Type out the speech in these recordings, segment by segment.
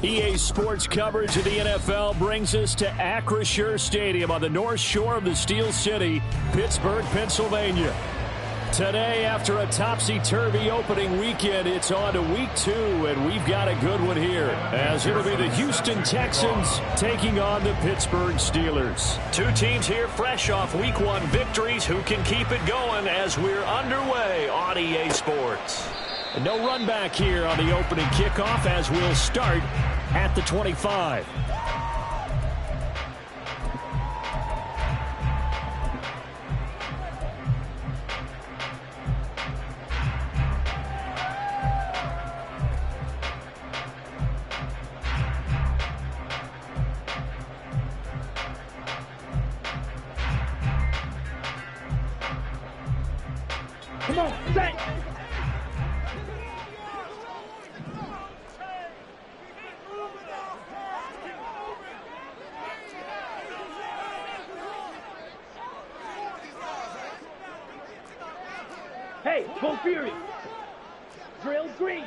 EA Sports coverage of the NFL brings us to Acrisure Stadium on the north shore of the Steel City, Pittsburgh, Pennsylvania. Today, after a topsy-turvy opening weekend, it's on to week 2, and we've got a good one here, as it'll be the Houston Texans taking on the Pittsburgh Steelers. Two teams here fresh off week 1 victories. Who can keep it going as we're underway on EA Sports? And no run back here on the opening kickoff, as we'll start at the 25. Come on, set! Hey, go Fury! Drill green!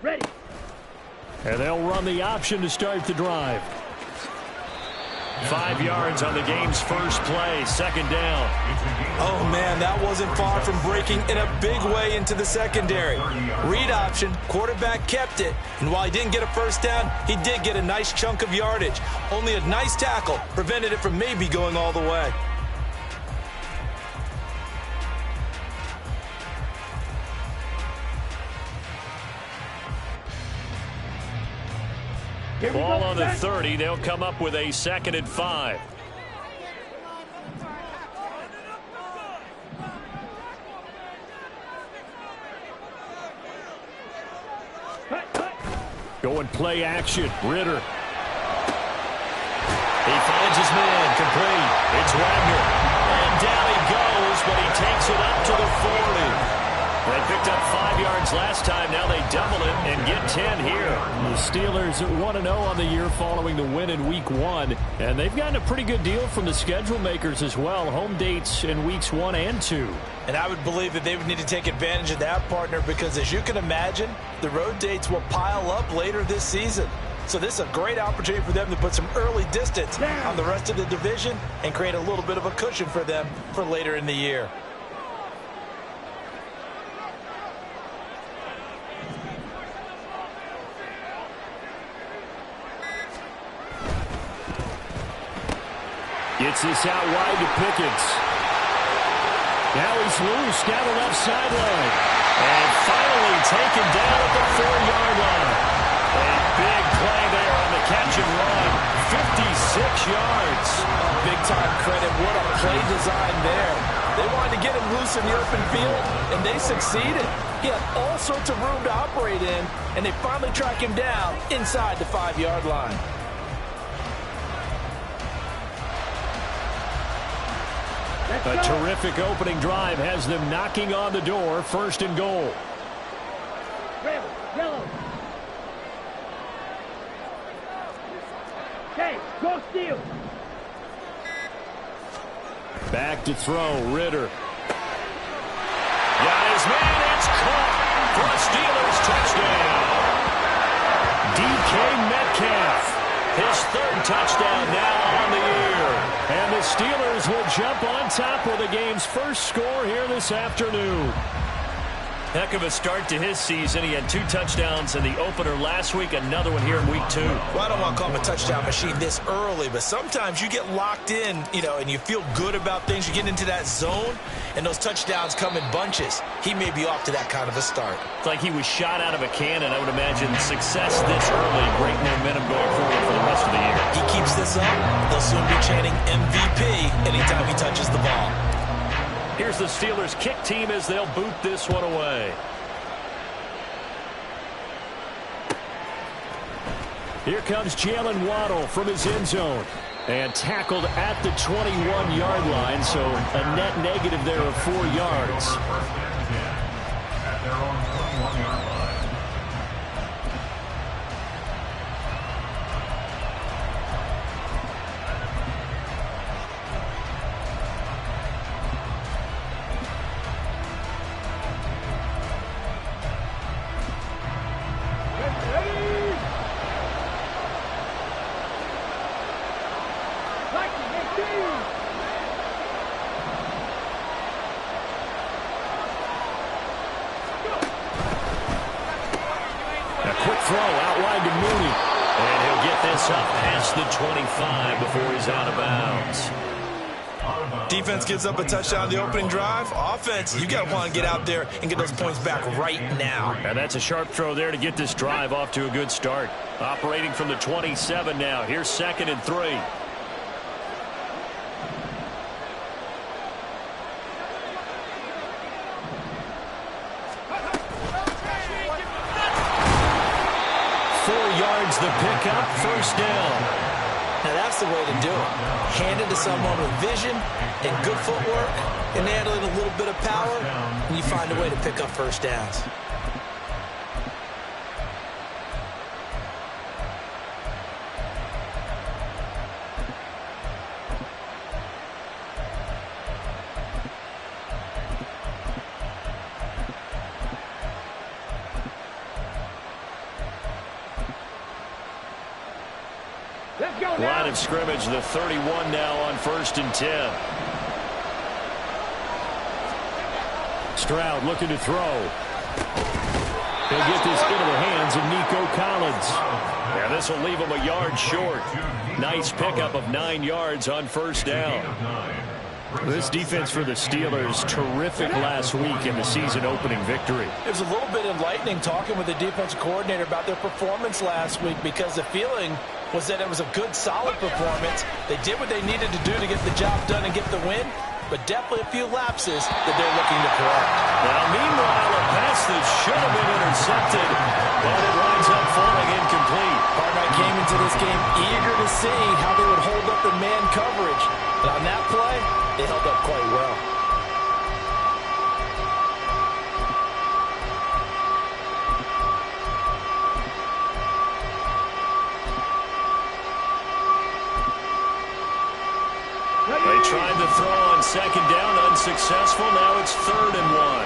Ready! And they'll run the option to start the drive. 5 yards on the game's first play, second down. Oh, man, that wasn't far from breaking in a big way into the secondary. Read option, quarterback kept it, and while he didn't get a first down, he did get a nice chunk of yardage. Only a nice tackle prevented it from maybe going all the way. Ball on the 30. They'll come up with a 2nd and 5. Going play action. Ritter. He finds his man. Complete. It's Wagner. And down he goes, but he takes it up to the 40. They picked up 5 yards last time. Now they double it and get 10 here. The Steelers 1-0 on the year following the win in week 1. And they've gotten a pretty good deal from the schedule makers as well. Home dates in weeks 1 and 2. And I would believe that they would need to take advantage of that, partner, because as you can imagine, the road dates will pile up later this season. So this is a great opportunity for them to put some early distance on the rest of the division and create a little bit of a cushion for them for later in the year. Gets this out wide to Pickens. Now he's loose down the left sideline. And finally taken down at the 4-yard line. A big play there on the catch and run. 56 yards. Big-time credit. What a play design there. They wanted to get him loose in the open field, and they succeeded. He had all sorts of room to operate in, and they finally track him down inside the 5-yard line. A terrific opening drive has them knocking on the door. 1st and goal. Red, yellow. Okay, go Steel. Back to throw. Ritter. Got his man. It's caught for a Steelers touchdown. DK Metcalf. His 3rd touchdown now on the year. And the Steelers will jump on top with the game's first score here this afternoon. Heck of a start to his season. He had 2 touchdowns in the opener last week, another one here in week 2. Well, I don't want to call him a touchdown machine this early, but sometimes you get locked in, and you feel good about things. You get into that zone, and those touchdowns come in bunches. He may be off to that kind of a start. It's like he was shot out of a cannon. I would imagine success this early, great momentum going forward for the rest of the year. He keeps this up, they'll soon be chanting MVP anytime he touches the ball. Here's the Steelers kick team as they'll boot this one away. Here comes Jalen Waddle from his end zone. And tackled at the 21-yard line, so a net negative there of 4 yards. At their own 21-yard line. Ready? throw out wide to Mooney. And he'll get this up past the 25 before he's out of bounds. Defense gives up a touchdown on the opening drive. Offense, you got to want to get out there and get those points back right now. And that's a sharp throw there to get this drive off to a good start. Operating from the 27 now. Here's 2nd and 3. The pickup, 1st down. Now that's the way to do it. Hand it to someone with vision and good footwork, and add in a little bit of power, and you find a way to pick up 1st downs. Line of scrimmage, the 31 now on 1st and 10. Stroud looking to throw. He'll get this into the hands of Nico Collins. And this will leave him a yard short. Nice pickup of 9 yards on 1st down. This defense for the Steelers, terrific last week in the season-opening victory. It was a little bit enlightening talking with the defensive coordinator about their performance last week, because the feeling was that it was a good, solid performance. They did what they needed to do to get the job done and get the win, but definitely a few lapses that they're looking to correct. Now, meanwhile, a pass that should have been intercepted, but it winds up falling incomplete. Partner, I came into this game eager to see how they would hold up in man coverage. And on that play, they held up quite well. They tried to throw on 2nd down, unsuccessful. Now it's 3rd and 1.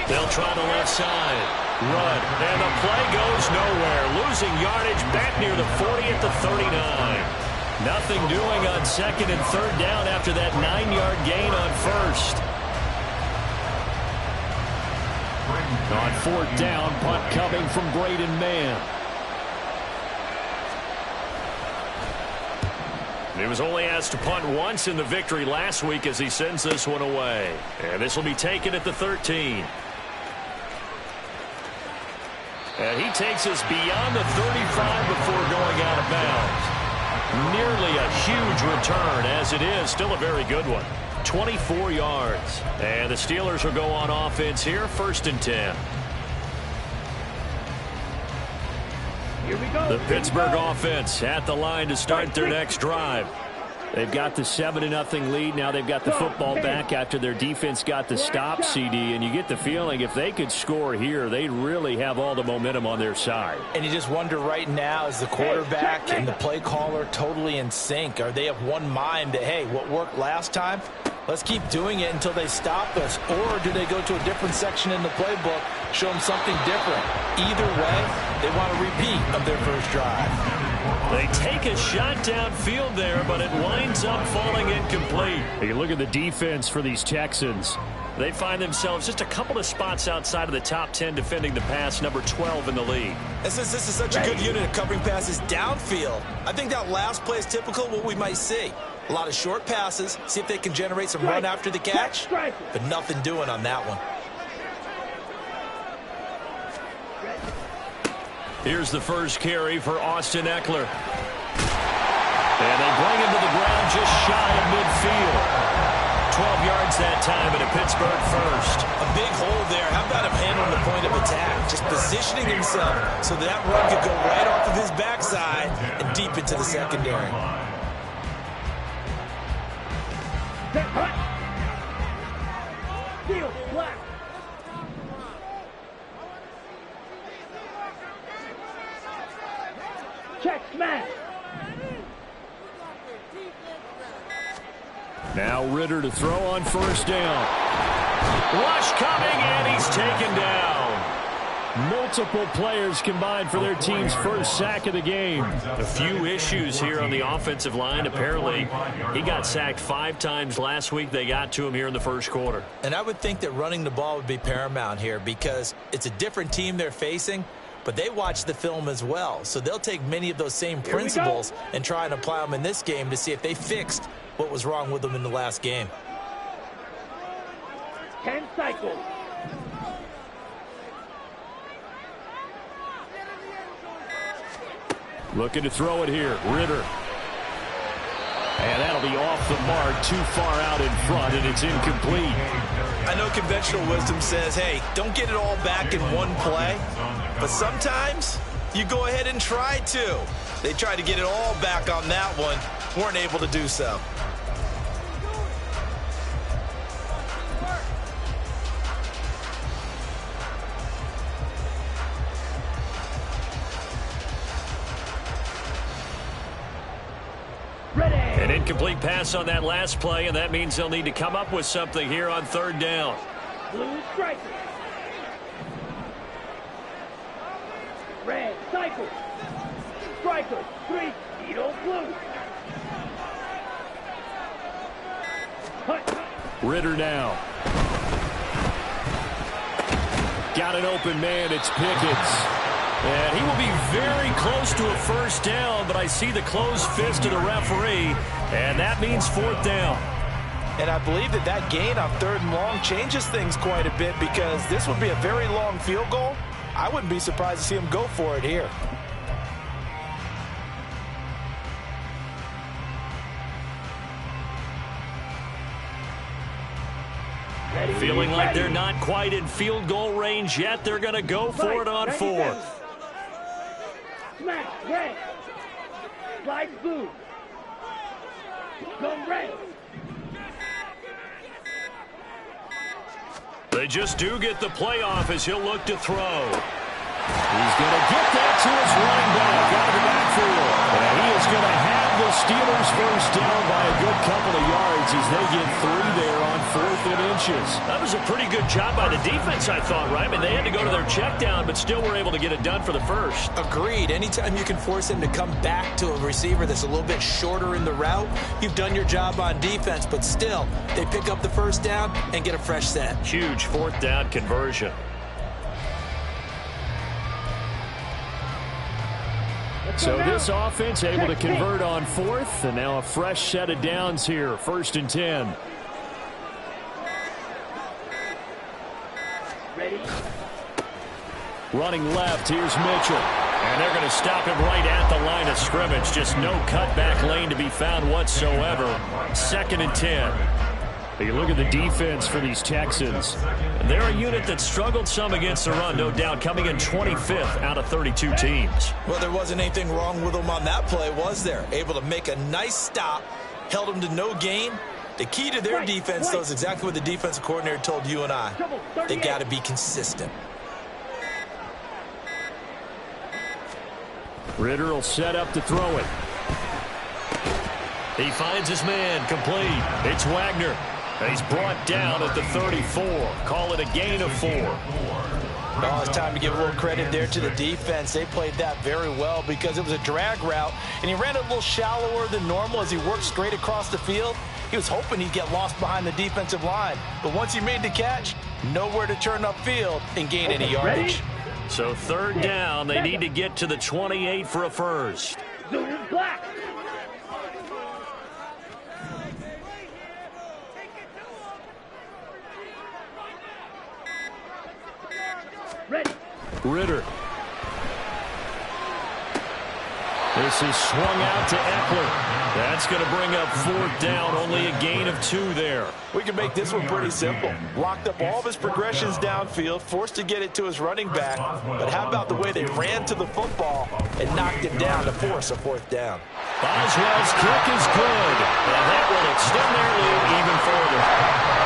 They'll try the left side. Run. And the play goes nowhere. Losing yardage back near the 40 at the 39. Nothing doing on 2nd and 3rd down after that 9-yard gain on 1st. On 4th down, punt coming from Braden Mann. He was only asked to punt once in the victory last week as he sends this one away. And this will be taken at the 13. And he takes us beyond the 35 before going out of bounds. Nearly a huge return as it is. Still a very good one. 24 yards. And the Steelers will go on offense here, 1st and 10. Here we go. The Pittsburgh offense at the line to start their next drive. They've got the 7-0 lead. Now they've got the football back after their defense got the stop, CD. And you get the feeling if they could score here, they'd really have all the momentum on their side. And you just wonder right now, is the quarterback and the play caller totally in sync? Are they of one mind that, hey, what worked last time, let's keep doing it until they stop us? Or do they go to a different section in the playbook, show them something different? Either way, they want a repeat of their first drive. They take a shot downfield there, but it winds up falling incomplete. You look at the defense for these Texans. They find themselves just a couple of spots outside of the top 10 defending the pass, number 12 in the league. And since this is such a good unit of covering passes downfield, I think that last play is typical of what we might see. A lot of short passes, see if they can generate some run after the catch, but nothing doing on that one. Here's the first carry for Austin Ekeler. And they bring him to the ground just shy of midfield. 12 yards that time and a Pittsburgh first. A big hole there. How about him handling the point of attack? Just positioning himself so that run could go right off of his backside and deep into the secondary. Deal, black. Check, smash. Now Ritter to throw on 1st down. Rush coming, and he's taken down. Multiple players combined for their team's first sack of the game. A few issues here on the offensive line. Apparently, he got sacked 5 times last week. They got to him here in the first quarter. And I would think that running the ball would be paramount here because it's a different team they're facing, but they watch the film as well. So they'll take many of those same principles and try and apply them in this game to see if they fixed what was wrong with them in the last game. 10 cycles. Looking to throw it here. Ritter. And that'll be off the mark, too far out in front, and it's incomplete. I know conventional wisdom says, hey, don't get it all back in one play. But sometimes you go ahead and try to. They tried to get it all back on that one. Weren't able to do so. An incomplete pass on that last play, and that means they'll need to come up with something here on 3rd down. Blue striker. Red cycle. Striker 3. Edo blue. Punt. Ritter now. Got an open man. It's Pickens. And he will be very close to a first down, but I see the closed fist of the referee, and that means 4th down. And I believe that that gain on 3rd and long changes things quite a bit because this would be a very long field goal. I wouldn't be surprised to see him go for it here. Feeling like they're not quite in field goal range yet. They're going to go for it on 4th. Smash red. Slide blue. Go red. They just do get the playoff as he'll look to throw. He's going to get that to his running back out of the backfield. And he is going to have the Steelers first down by a good couple of yards as they get 3 there on 4th and inches. That was a pretty good job by the defense, I thought, right? I mean, they had to go to their check down, but still were able to get it done for the first. Agreed. Anytime you can force him to come back to a receiver that's a little bit shorter in the route, you've done your job on defense, but still, they pick up the first down and get a fresh set. Huge 4th down conversion. So this offense able to convert on 4th, and now a fresh set of downs here, 1st and 10. Ready. Running left, here's Mitchell. And they're going to stop him right at the line of scrimmage. Just no cutback lane to be found whatsoever. 2nd and 10. You look at the defense for these Texans. They're a unit that struggled some against the run, no doubt, coming in 25th out of 32 teams. Well, there wasn't anything wrong with them on that play, was there? Able to make a nice stop, held them to no gain. The key to their defense, though, is exactly what the defensive coordinator told you and I. They got to be consistent. Ritter will set up to throw it. He finds his man, complete. It's Wagner. He's brought down at the 34. Call it a gain of 4. Oh, it's time to give a little credit there to the defense. They played that very well because it was a drag route, and he ran it a little shallower than normal as he worked straight across the field. He was hoping he'd get lost behind the defensive line, but once he made the catch, nowhere to turn upfield and gain any yardage. So 3rd down, they need to get to the 28 for a first. Zoom black. Ready. Ritter. This is swung out to Eckler. That's going to bring up 4th down. Only a gain of 2 there. We can make this one pretty simple. Locked up all of his progressions downfield, forced to get it to his running back. But how about the way they ran to the football and knocked him down to force a 4th down? Boswell's kick is good, and that will extend their lead even further.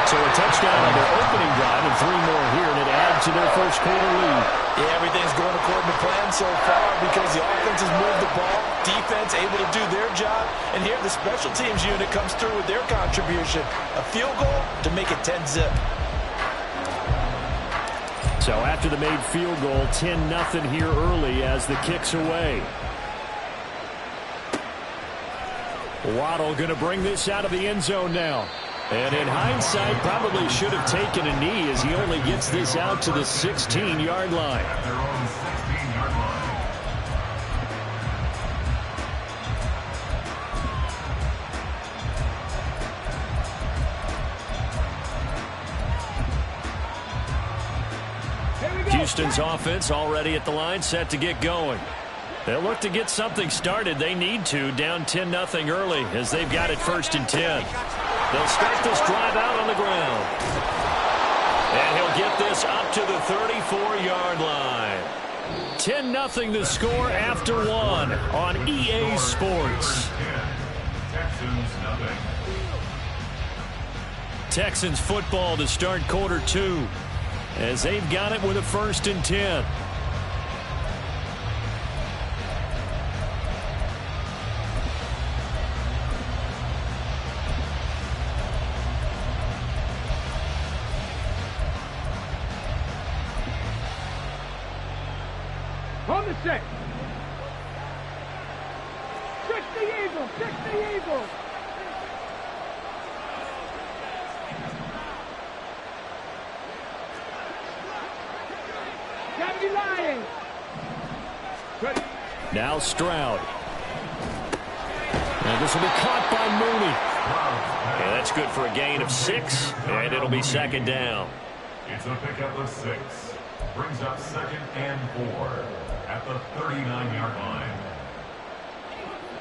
So a touchdown on their opening drive and 3 more here, and it adds to their first quarter lead. Yeah, everything's going according to plan so far because the offense has moved the ball, defense able to do their job, and here the special teams unit comes through with their contribution. A field goal to make it 10-zip. So after the made field goal, 10-0 here early as the kick's away. Waddle going to bring this out of the end zone now. And in hindsight, probably should have taken a knee as he only gets this out to the 16-yard line. Houston's offense already at the line, set to get going. They'll look to get something started. They need to, down 10-0 early as they've got it 1st and 10. They'll start this drive out on the ground. And he'll get this up to the 34-yard line. 10-0 the score after 1 on EA Sports. Texans football to start quarter 2 as they've got it with a 1st and 10. On the 6. 60 Eagles, 60 Eagles. Lions. Now Stroud. And this will be caught by Mooney. And that's good for a gain of 6, and it'll be 2nd down. It's a pickup of 6. Brings up 2nd and 4 at the 39-yard line.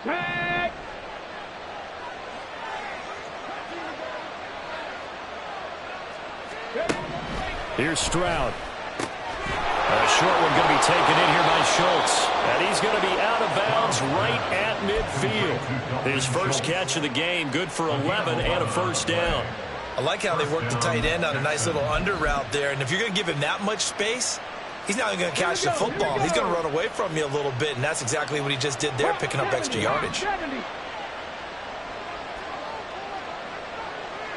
Tag. Here's Stroud. A short one going to be taken in here by Schultz. And he's going to be out of bounds right at midfield. His first catch of the game, good for 11 and a 1st down. I like how they work the tight end on a nice little under route there. And if you're going to give him that much space, he's not going to catch the football. He's going to run away from you a little bit, and that's exactly what he just did there, picking up extra yardage.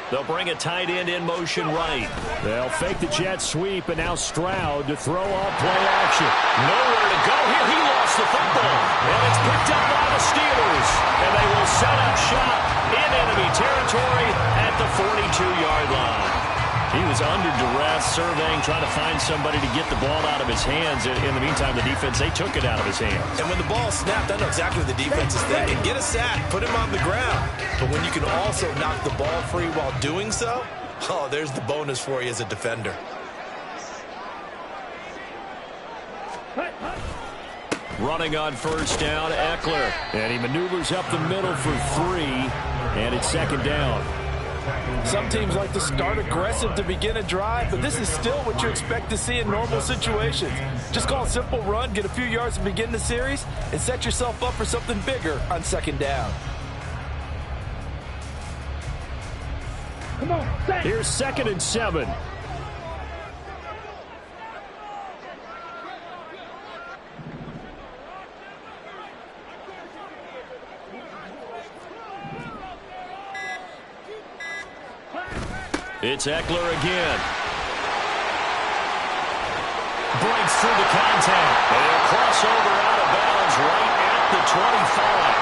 They'll bring a tight end in motion right. They'll fake the jet sweep, and now Stroud to throw off play action. Nowhere to go here. He lost the football. And it's picked up by the Steelers. And they will set up shop in enemy territory at the 42-yard line. He was under duress, surveying, trying to find somebody to get the ball out of his hands. In the meantime, the defense, they took it out of his hands. And when the ball snapped, I know exactly what the defense is thinking. Get a sack, put him on the ground. But when you can also knock the ball free while doing so, oh, there's the bonus for you as a defender. Running on 1st down, Eckler. And he maneuvers up the middle for 3, and it's 2nd down. Some teams like to start aggressive to begin a drive, but this is still what you expect to see in normal situations. Just call a simple run, get a few yards to begin the series, and set yourself up for something bigger on 2nd down. Come on, here's 2nd and 7. It's Eckler again. Breaks through the contact. And he'll cross over out of bounds right at the 25.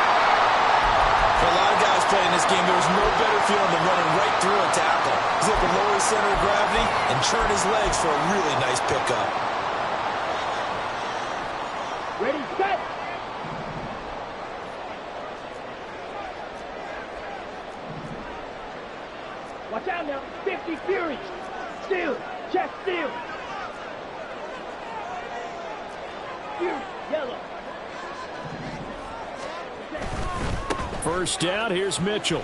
For a lot of guys playing this game, there was no better feeling than running right through a tackle. He's able to lower his center of gravity and churn his legs for a really nice pickup. ready, set. Watch out now. 50 Fury. Steal. Check steal. Fury. Yellow. First down. Here's Mitchell.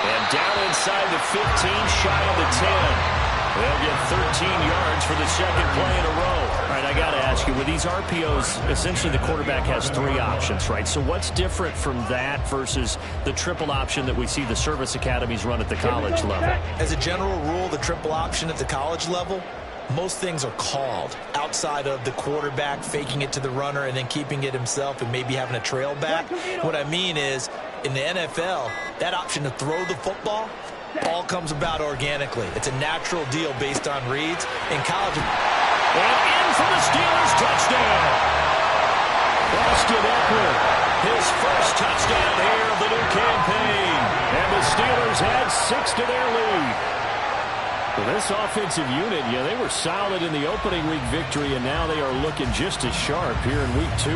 And down inside the 15, shy of the 10. They'll get 13 yards for the second play in a row. All right, I got to ask you, with these RPOs, essentially the quarterback has three options, right? So what's different from that versus the triple option that we see the service academies run at the college level? As a general rule, the triple option at the college level, most things are called outside of the quarterback faking it to the runner and then keeping it himself and maybe having a trail back. What I mean is, in the NFL, that option to throw the football, all comes about organically. It's a natural deal based on reads. In college... And in for the Steelers touchdown. Austin Eckler, his first touchdown here of the new campaign. And the Steelers add 6 to their lead. Well, this offensive unit, they were solid in the opening week victory, and now they are looking just as sharp here in week 2.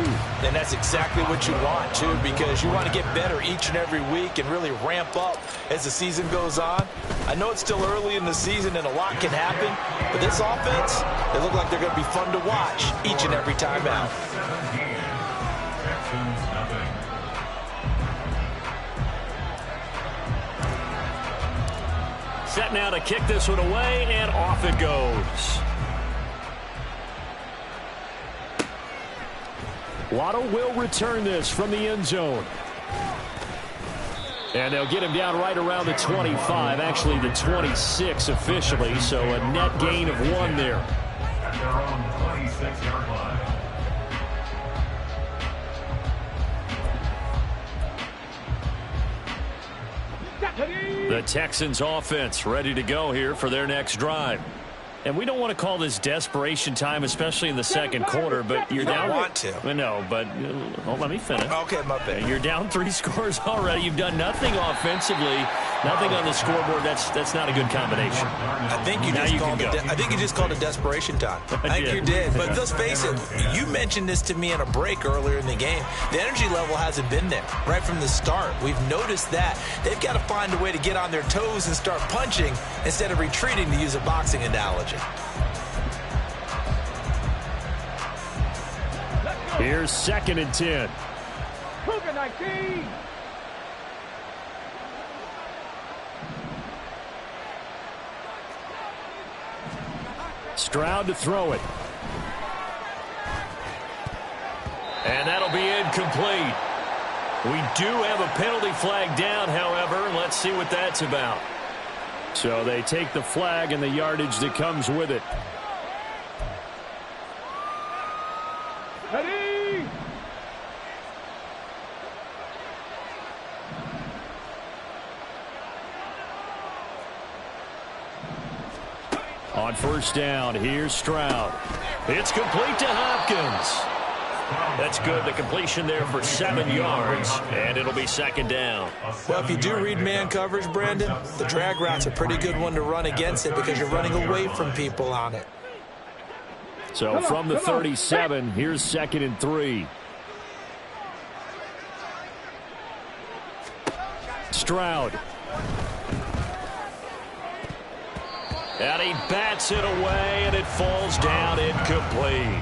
And that's exactly what you want, too, because you want to get better each and every week and really ramp up as the season goes on. I know it's still early in the season and a lot can happen, but this offense, they look like they're going to be fun to watch each and every time out. Texans nothing. Set now to kick this one away, and off it goes. Waddle will return this from the end zone. And they'll get him down right around the 25, actually the 26 officially, so a net gain of 1 there. At their own 26-yard line. The Texans offense ready to go here for their next drive. And we don't want to call this desperation time, especially in the second quarter, but you're down. I want to. No, but let me finish. Okay, my bad. You're down 3 scores already. You've done nothing offensively, nothing on the scoreboard. That's not a good combination. I think you just called it desperation time. I think you did. But let's face it, you mentioned this to me in a break earlier in the game. The energy level hasn't been there right from the start. We've noticed that. They've got to find a way to get on their toes and start punching instead of retreating, to use a boxing analogy. Here's 2nd and 10. Cougar 19. Stroud to throw it. And that'll be incomplete. We do have a penalty flag down, however. Let's see what that's about. So they take the flag and the yardage that comes with it. Ready. On 1st down, here's Stroud. It's complete to Hopkins. That's good. The completion there for 7 yards, and it'll be 2nd down. Well, if you do read man coverage, Brandon, the drag route's a pretty good one to run against it because you're running away from people on it. So from the 37, here's 2nd and 3. Stroud. And he bats it away, and it falls down incomplete.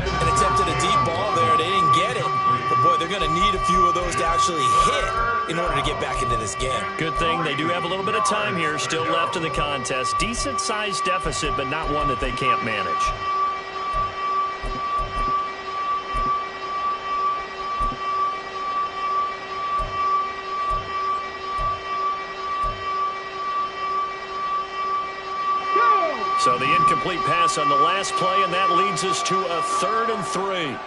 And attempted a deep ball there. They didn't get it. But, boy, they're going to need a few of those to actually hit in order to get back into this game. Good thing they do have a little bit of time here still left in the contest. Decent-sized deficit, but not one that they can't manage. So the incomplete pass on the last play, and that leads us to a 3rd and 3.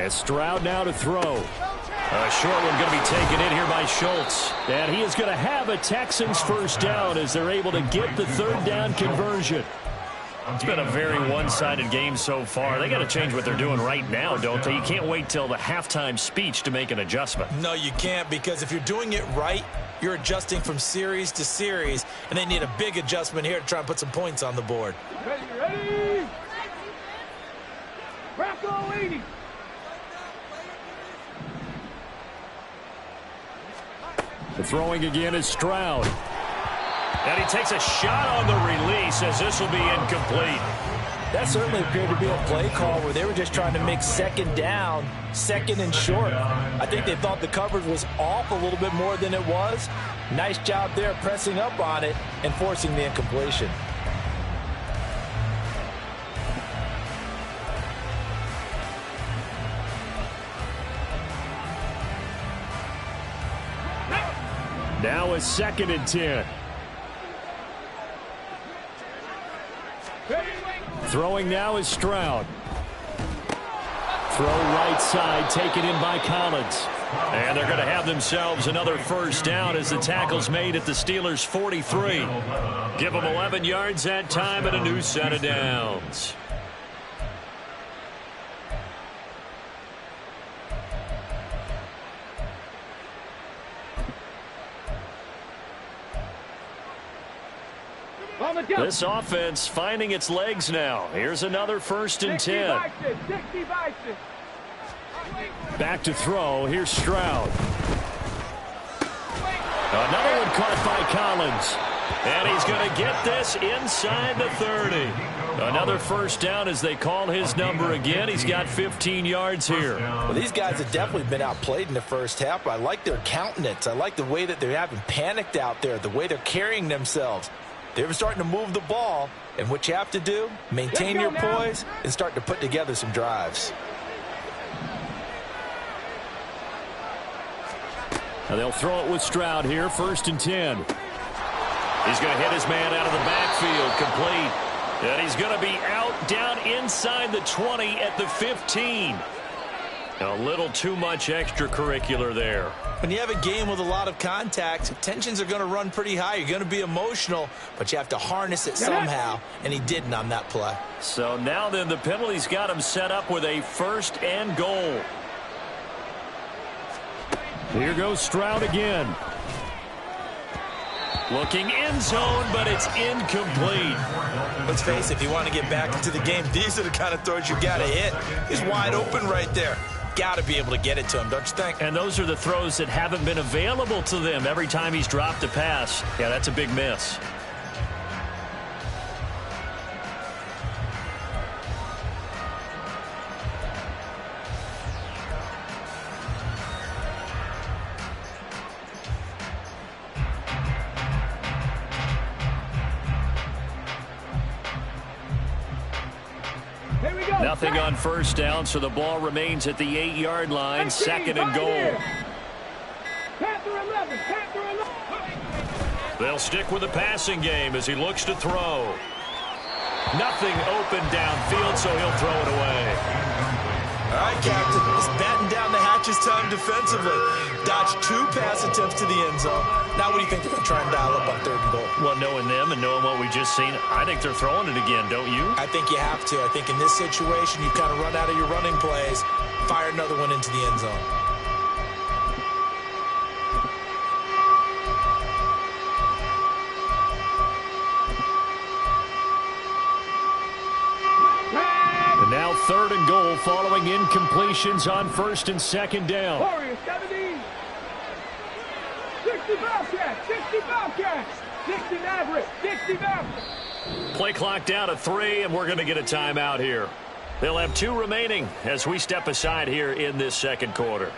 And Stroud now to throw. A short one going to be taken in here by Schultz. And he is going to have a Texans 1st down as they're able to get the 3rd down conversion. It's been a very one-sided game so far. They got to change what they're doing right now, don't they? You can't wait till the halftime speech to make an adjustment. No, you can't, because if you're doing it right, you're adjusting from series to series, and they need a big adjustment here to try and put some points on the board. Ready. Bracco 80. The throwing again is Stroud. And he takes a shot on the release as this will be incomplete. That certainly appeared to be a play call where they were just trying to make 2nd down, 2nd and short. I think they thought the coverage was off a little bit more than it was. Nice job there pressing up on it and forcing the incompletion. Now a 2nd and 10. Throwing now is Stroud. Throw right side, taken in by Collins. And they're going to have themselves another first down as the tackle's made at the Steelers' 43. Give them 11 yards that time and a new set of downs. This offense finding its legs now. Here's another 1st and 10. Back to throw. Here's Stroud. Another one caught by Collins. And he's going to get this inside the 30. Another first down as they call his number again. He's got 15 yards here. Well, these guys have definitely been outplayed in the first half. I like their countenance. I like the way that they haven't panicked out there, the way they're carrying themselves. They're starting to move the ball, and what you have to do, maintain your poise and start to put together some drives. Now they'll throw it with Stroud here, 1st and 10. He's going to hit his man out of the backfield, complete. And he's going to be out down inside the 20 at the 15. A little too much extracurricular there. When you have a game with a lot of contact, tensions are going to run pretty high. You're going to be emotional, but you have to harness it somehow, and he didn't on that play. So now then the penalty's got him set up with a 1st and goal. Here goes Stroud again. Looking end zone, but it's incomplete. Let's face it, if you want to get back into the game, these are the kind of throws you got to hit. He's wide open right there. Got to be able to get it to him, don't you think? And those are the throws that haven't been available to them every time he's dropped a pass. Yeah, that's a big miss. Nothing on first down, so the ball remains at the 8-yard line, 2nd and goal. They'll stick with the passing game as he looks to throw. Nothing open downfield, so he'll throw it away. All right, Captain, it's batten down the hatches time defensively. Dodged 2 pass attempts to the end zone. Now what do you think they're going to try and dial up on 3rd and goal? Well, knowing them and knowing what we just seen, I think they're throwing it again, don't you? I think you have to. I think in this situation, you kind of run out of your running plays, fire another one into the end zone. Now 3rd and goal following incompletions on 1st and 2nd down. Warriors 70. 60 Bobcats, 60 Bobcats, 60 Maverick, 60 Maverick. Play clock down to 3, and we're going to get a timeout here. They'll have 2 remaining as we step aside here in this 2nd quarter.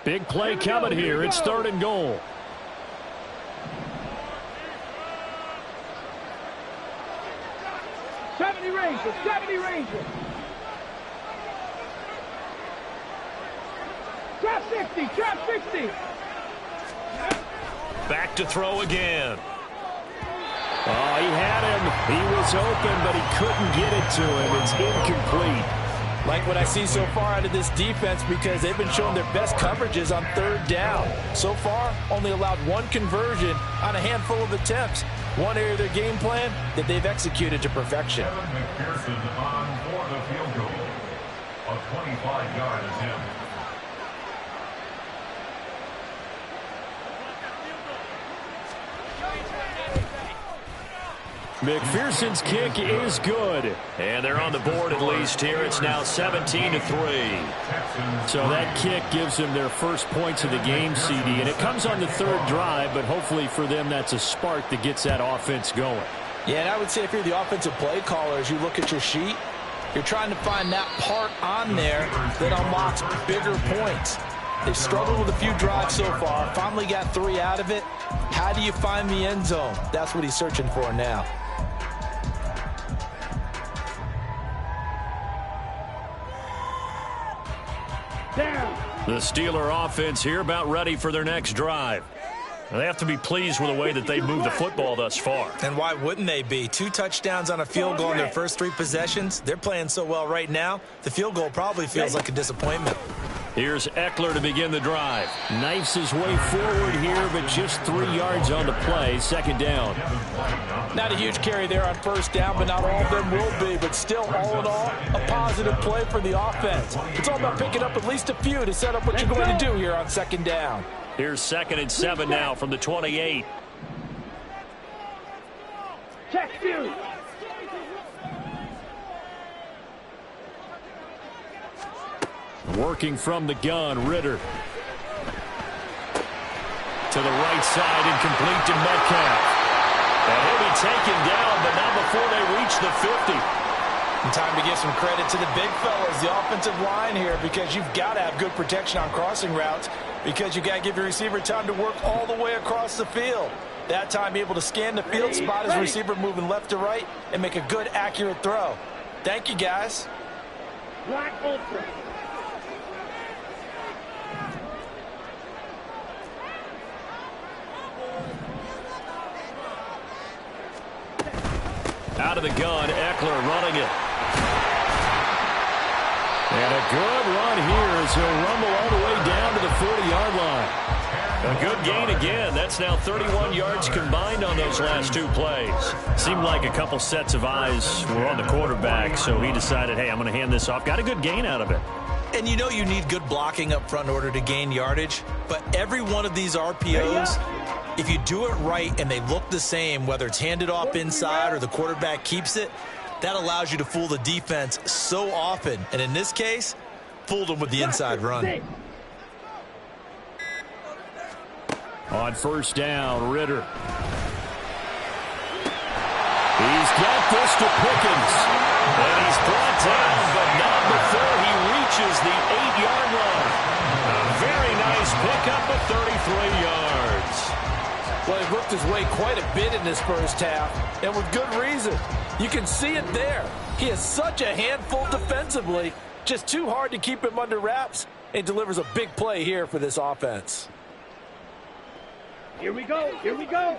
Big play coming here. It's 3rd and goal. Rangers, 70 Rangers. Trap 60, trap 60. Back to throw again. Oh, he had him. He was open, but he couldn't get it to him. It's incomplete. Like what I see so far out of this defense because they've been showing their best coverages on 3rd down. So far, only allowed 1 conversion on a handful of attempts. One area of their game plan that they've executed to perfection. McPherson on for the field goal. A 25-yard attempt. McPherson's kick is good. And they're on the board at least here. It's now 17-3. So that kick gives them their first points of the game, CD. And it comes on the 3rd drive, but hopefully for them that's a spark that gets that offense going. Yeah, and I would say if you're the offensive play caller, as you look at your sheet, you're trying to find that part on there that unlocks bigger points. They've struggled with a few drives so far. Finally got 3 out of it. How do you find the end zone? That's what he's searching for now. Down. The Steeler offense here about ready for their next drive. They have to be pleased with the way that they've moved the football thus far. And why wouldn't they be? 2 touchdowns on a field goal in their first 3 possessions. They're playing so well right now, the field goal probably feels like a disappointment. Here's Eckler to begin the drive. Knifes his way forward here, but just 3 yards on the play. Second down. Not a huge carry there on first down, but not all of them will be. But still, all in all, a positive play for the offense. It's all about picking up at least a few to set up what you're going to do here on second down. Here's 2nd and 7 now from the 28. Check Fury. Working from the gun, Ritter. To the right side, incomplete to Metcalf. And he'll be taken down, but not before they reach the 50. And time to give some credit to the big fellas, the offensive line here, because you've got to have good protection on crossing routes, because you've got to give your receiver time to work all the way across the field. That time, able to scan the field, spot his receiver moving left to right, and make a good, accurate throw. Thank you, guys. Black Ultra. Out of the gun, Eckler running it. And a good run here as he'll rumble all the way down to the 40-yard line. A good gain again. That's now 31 yards combined on those last 2 plays. Seemed like a couple sets of eyes were on the quarterback, so he decided, hey, I'm going to hand this off. Got a good gain out of it. And you know you need good blocking up front in order to gain yardage, but every one of these RPOs, if you do it right and they look the same, whether it's handed off inside or the quarterback keeps it, that allows you to fool the defense so often. And in this case, fooled them with the inside run. On first down, Ritter. He's got this to Pickens. And he's brought down, but not before he reaches the 8-yard line. A very nice pickup of 33 yards. Well, he worked his way quite a bit in this first half, and with good reason. You can see it there. He is such a handful defensively, just too hard to keep him under wraps, and delivers a big play here for this offense. Here we go. Here we go.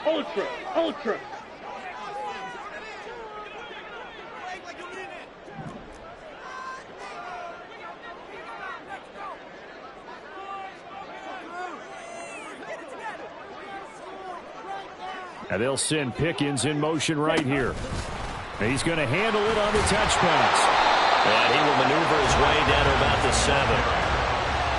Ultra. Ultra. And they'll send Pickens in motion right here. He's going to handle it on the touch pass. And he will maneuver his way down to about the 7.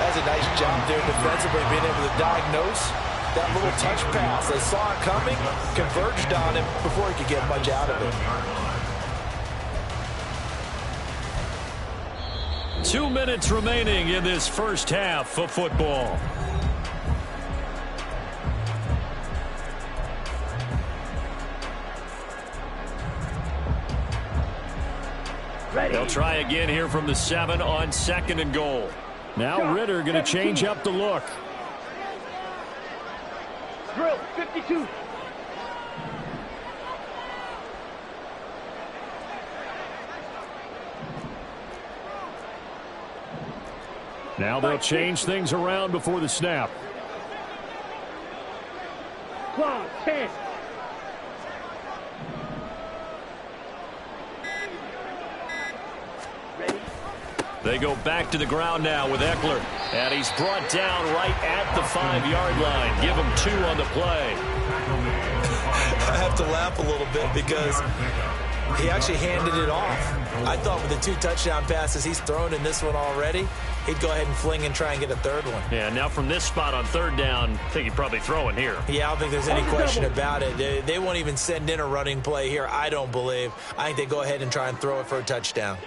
That's a nice job there defensively, being able to diagnose that little touch pass. They saw it coming, converged on him before he could get much out of it. 2 minutes remaining in this first half of football. They'll try again here from the 7 on 2nd and goal. Now Ritter going to change up the look. Drill 52. Now they'll change things around before the snap. Clock 10. They go back to the ground now with Eckler. And he's brought down right at the 5-yard line. Give him 2 on the play. I have to laugh a little bit because he actually handed it off. I thought with the 2 touchdown passes he's thrown in this one already, he'd go ahead and fling and try and get a 3rd one. Yeah, now from this spot on 3rd down, I think he'd probably throw in here. Yeah, I don't think there's any question about it. They won't even send in a running play here, I don't believe. I think they go ahead and try and throw it for a touchdown.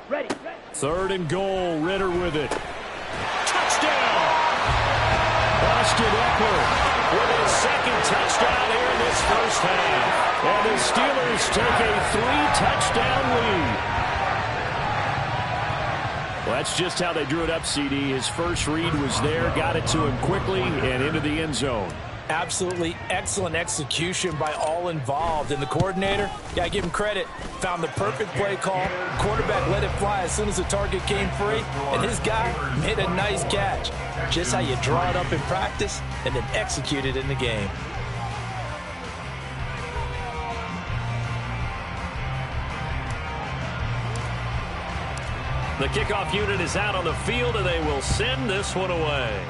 Ready. 3rd and goal, Ritter with it. Touchdown! Austin Eckler with his 2nd touchdown here in this first half. And the Steelers take a 3-touchdown lead. Well, that's just how they drew it up, CD. His first read was there, got it to him quickly, and into the end zone. Absolutely excellent execution by all involved. And the coordinator, got to give him credit, found the perfect play call. Quarterback let it fly as soon as the target came free, and his guy made a nice catch. Just how you draw it up in practice and then execute it in the game. The kickoff unit is out on the field, and they will send this one away.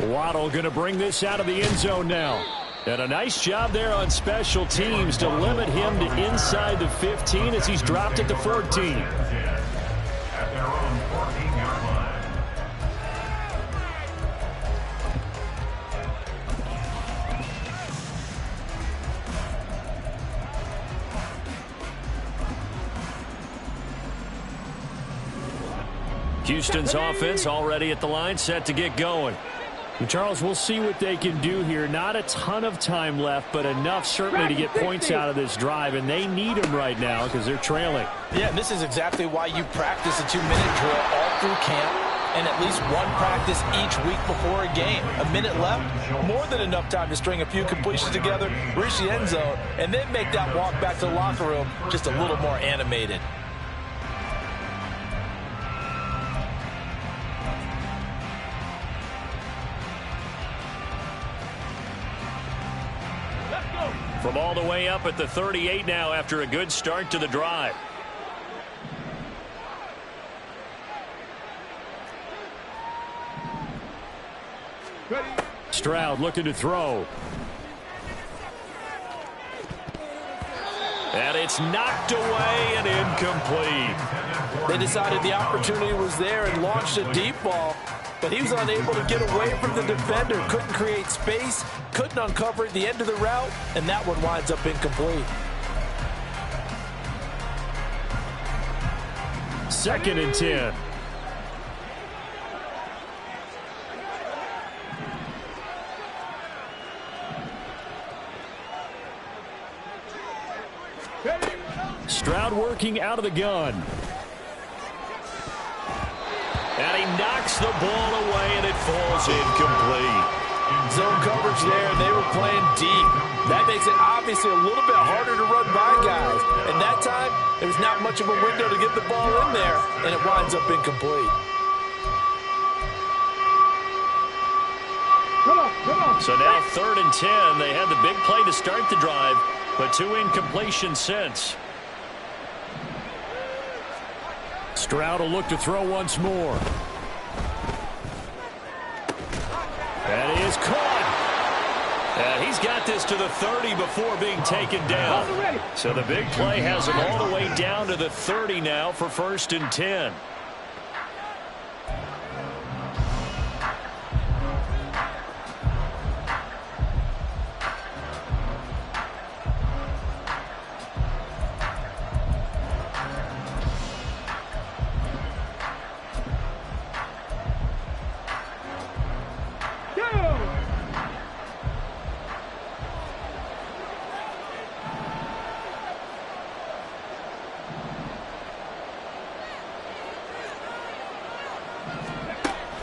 Waddle going to bring this out of the end zone now. And a nice job there on special teams to limit him to inside the 15 as he's dropped at the 14. At their own 14-yard line. Houston's offense already at the line, set to get going. And Charles, we'll see what they can do here. Not a ton of time left, but enough certainly to get points out of this drive, and they need them right now because they're trailing. Yeah, and this is exactly why you practice a 2-minute drill all through camp and at least one practice each week before a game. A minute left, more than enough time to string a few completions together, reach the end zone, and then make that walk back to the locker room just a little more animated. From all the way up at the 38 now after a good start to the drive. Stroud looking to throw. And it's knocked away and incomplete. They decided the opportunity was there and launched a deep ball, but he was unable to get away from the defender. Couldn't create space, couldn't uncover the end of the route, and that one winds up incomplete. 2nd and 10. Stroud working out of the gun. And he knocks the ball away, and it falls incomplete. Zone coverage there, and they were playing deep. That makes it obviously a little bit harder to run by guys. And that time, there was not much of a window to get the ball in there, and it winds up incomplete. Come on. So now 3rd and 10. They had the big play to start the drive, but 2 incompletions since. Stroud will look to throw once more. That is caught. And he's got this to the 30 before being taken down. So the big play has him all the way down to the 30 now for 1st and 10.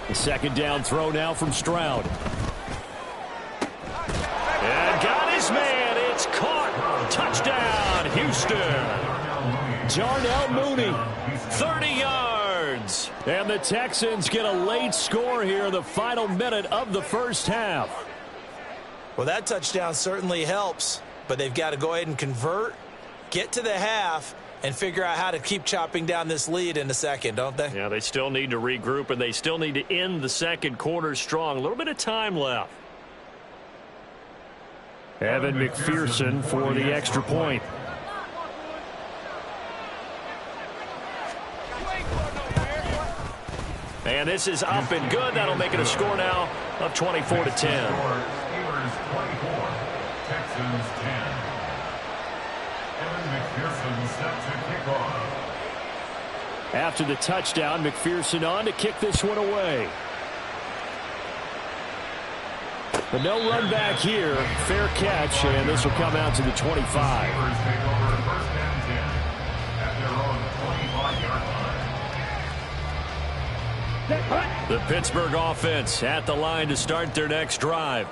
The 2nd down throw now from Stroud. And got his man. It's caught. Touchdown, Houston. Darnell Mooney, 30 yards. And the Texans get a late score here in the final minute of the first half. Well, that touchdown certainly helps, but they've got to go ahead and convert, get to the half, and figure out how to keep chopping down this lead in the second, don't they? Yeah, they still need to regroup, and they still need to end the second quarter strong. A little bit of time left. Evan McPherson for the extra point. And this is up and good. That'll make it a score now of 24-10. Steelers 24, Texans 10. Evan McPherson set to kick off. After the touchdown, McPherson on to kick this one away. But no run back here. Fair catch, and this will come out to the 25. Steelers take over 1st and 10. The Pittsburgh offense at the line to start their next drive.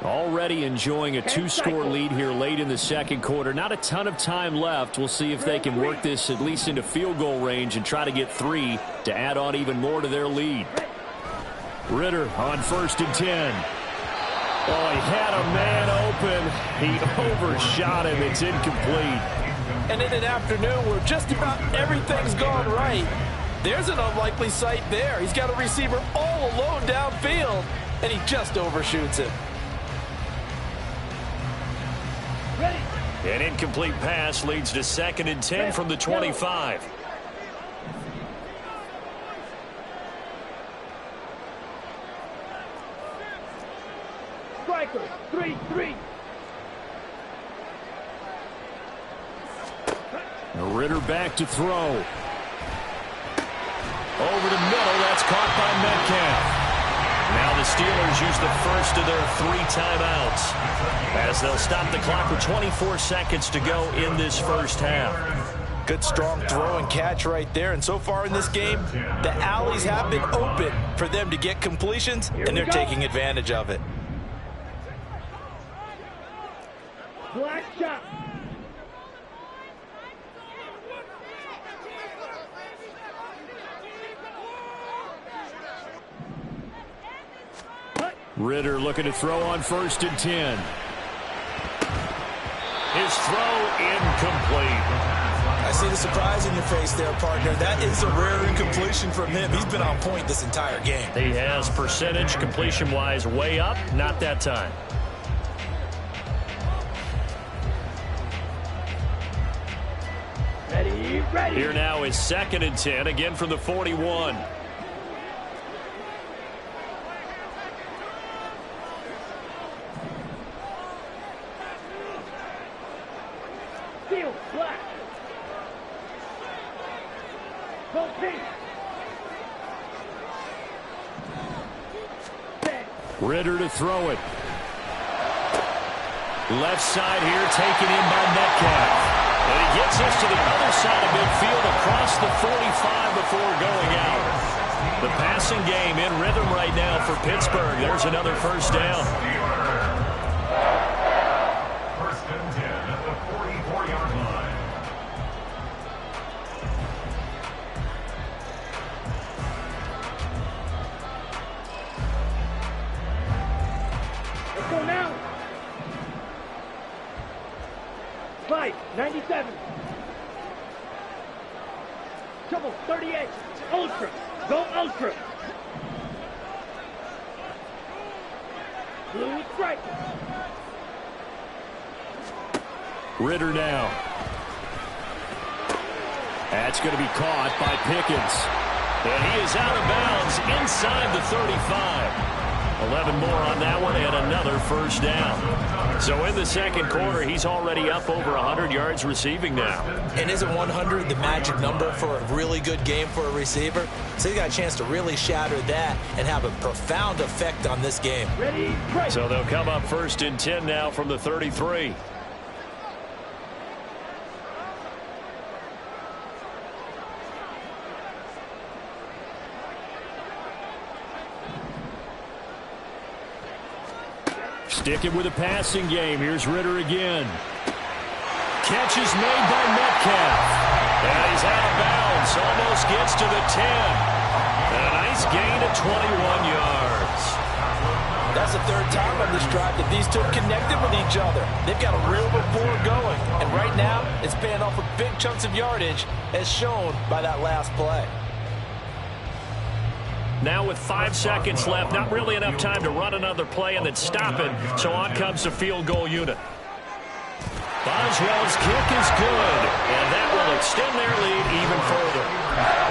Already enjoying a 2-score lead here late in the second quarter. Not a ton of time left. We'll see if they can work this at least into field goal range and try to get 3 to add on even more to their lead. Ritter on 1st and 10. Oh, he had a man open. He overshot him. It's incomplete. And in an afternoon where just about everything's gone right, there's an unlikely sight there. He's got a receiver all alone downfield, and he just overshoots him. Ready. An incomplete pass leads to 2nd and 10 from the 25. Striker, 3-3. Ritter back to throw. Over the middle, that's caught by Metcalf. Now the Steelers use the first of their 3 timeouts as they'll stop the clock with 24 seconds to go in this first half. Good strong throw and catch right there. And so far in this game, the alleys have been open for them to get completions, and they're taking advantage of it. Black shot. Ritter looking to throw on 1st and 10. His throw incomplete. I see the surprise in your face there, partner. That is a rare incompletion from him. He's been on point this entire game. He has percentage completion-wise way up, not that time. Ready, ready. Here now is 2nd and 10, again from the 41. Steel, black. Go pink. Ritter to throw it. Left side here taken in by Metcalf. And he gets us to the other side of midfield across the 45 before going out. The passing game in rhythm right now for Pittsburgh. There's another first down. 1st and 10 at the 44-yard line. Let's go now. 97. Trouble, 38. Ultra. Go ultra. Blue strike. Ritter now. That's going to be caught by Pickens. And he is out of bounds inside the 35. 11 more on that one and another first down. So in the second quarter, he's already up over 100 yards receiving now. And isn't 100 the magic number for a really good game for a receiver? So he got a chance to really shatter that and have a profound effect on this game. Ready, break. So they'll come up 1st and 10 now from the 33. Sticking with the passing game. Here's Ritter again. Catch is made by Metcalf. And he's out of bounds. Almost gets to the 10. And a nice gain of 21 yards. That's the third time on this drive that these two have connected with each other. They've got a real rapport going. And right now, it's paying off with big chunks of yardage, as shown by that last play. Now with 5 seconds left, not really enough time to run another play and then stop it. So on comes the field goal unit. Boswell's kick is good, and that will extend their lead even further.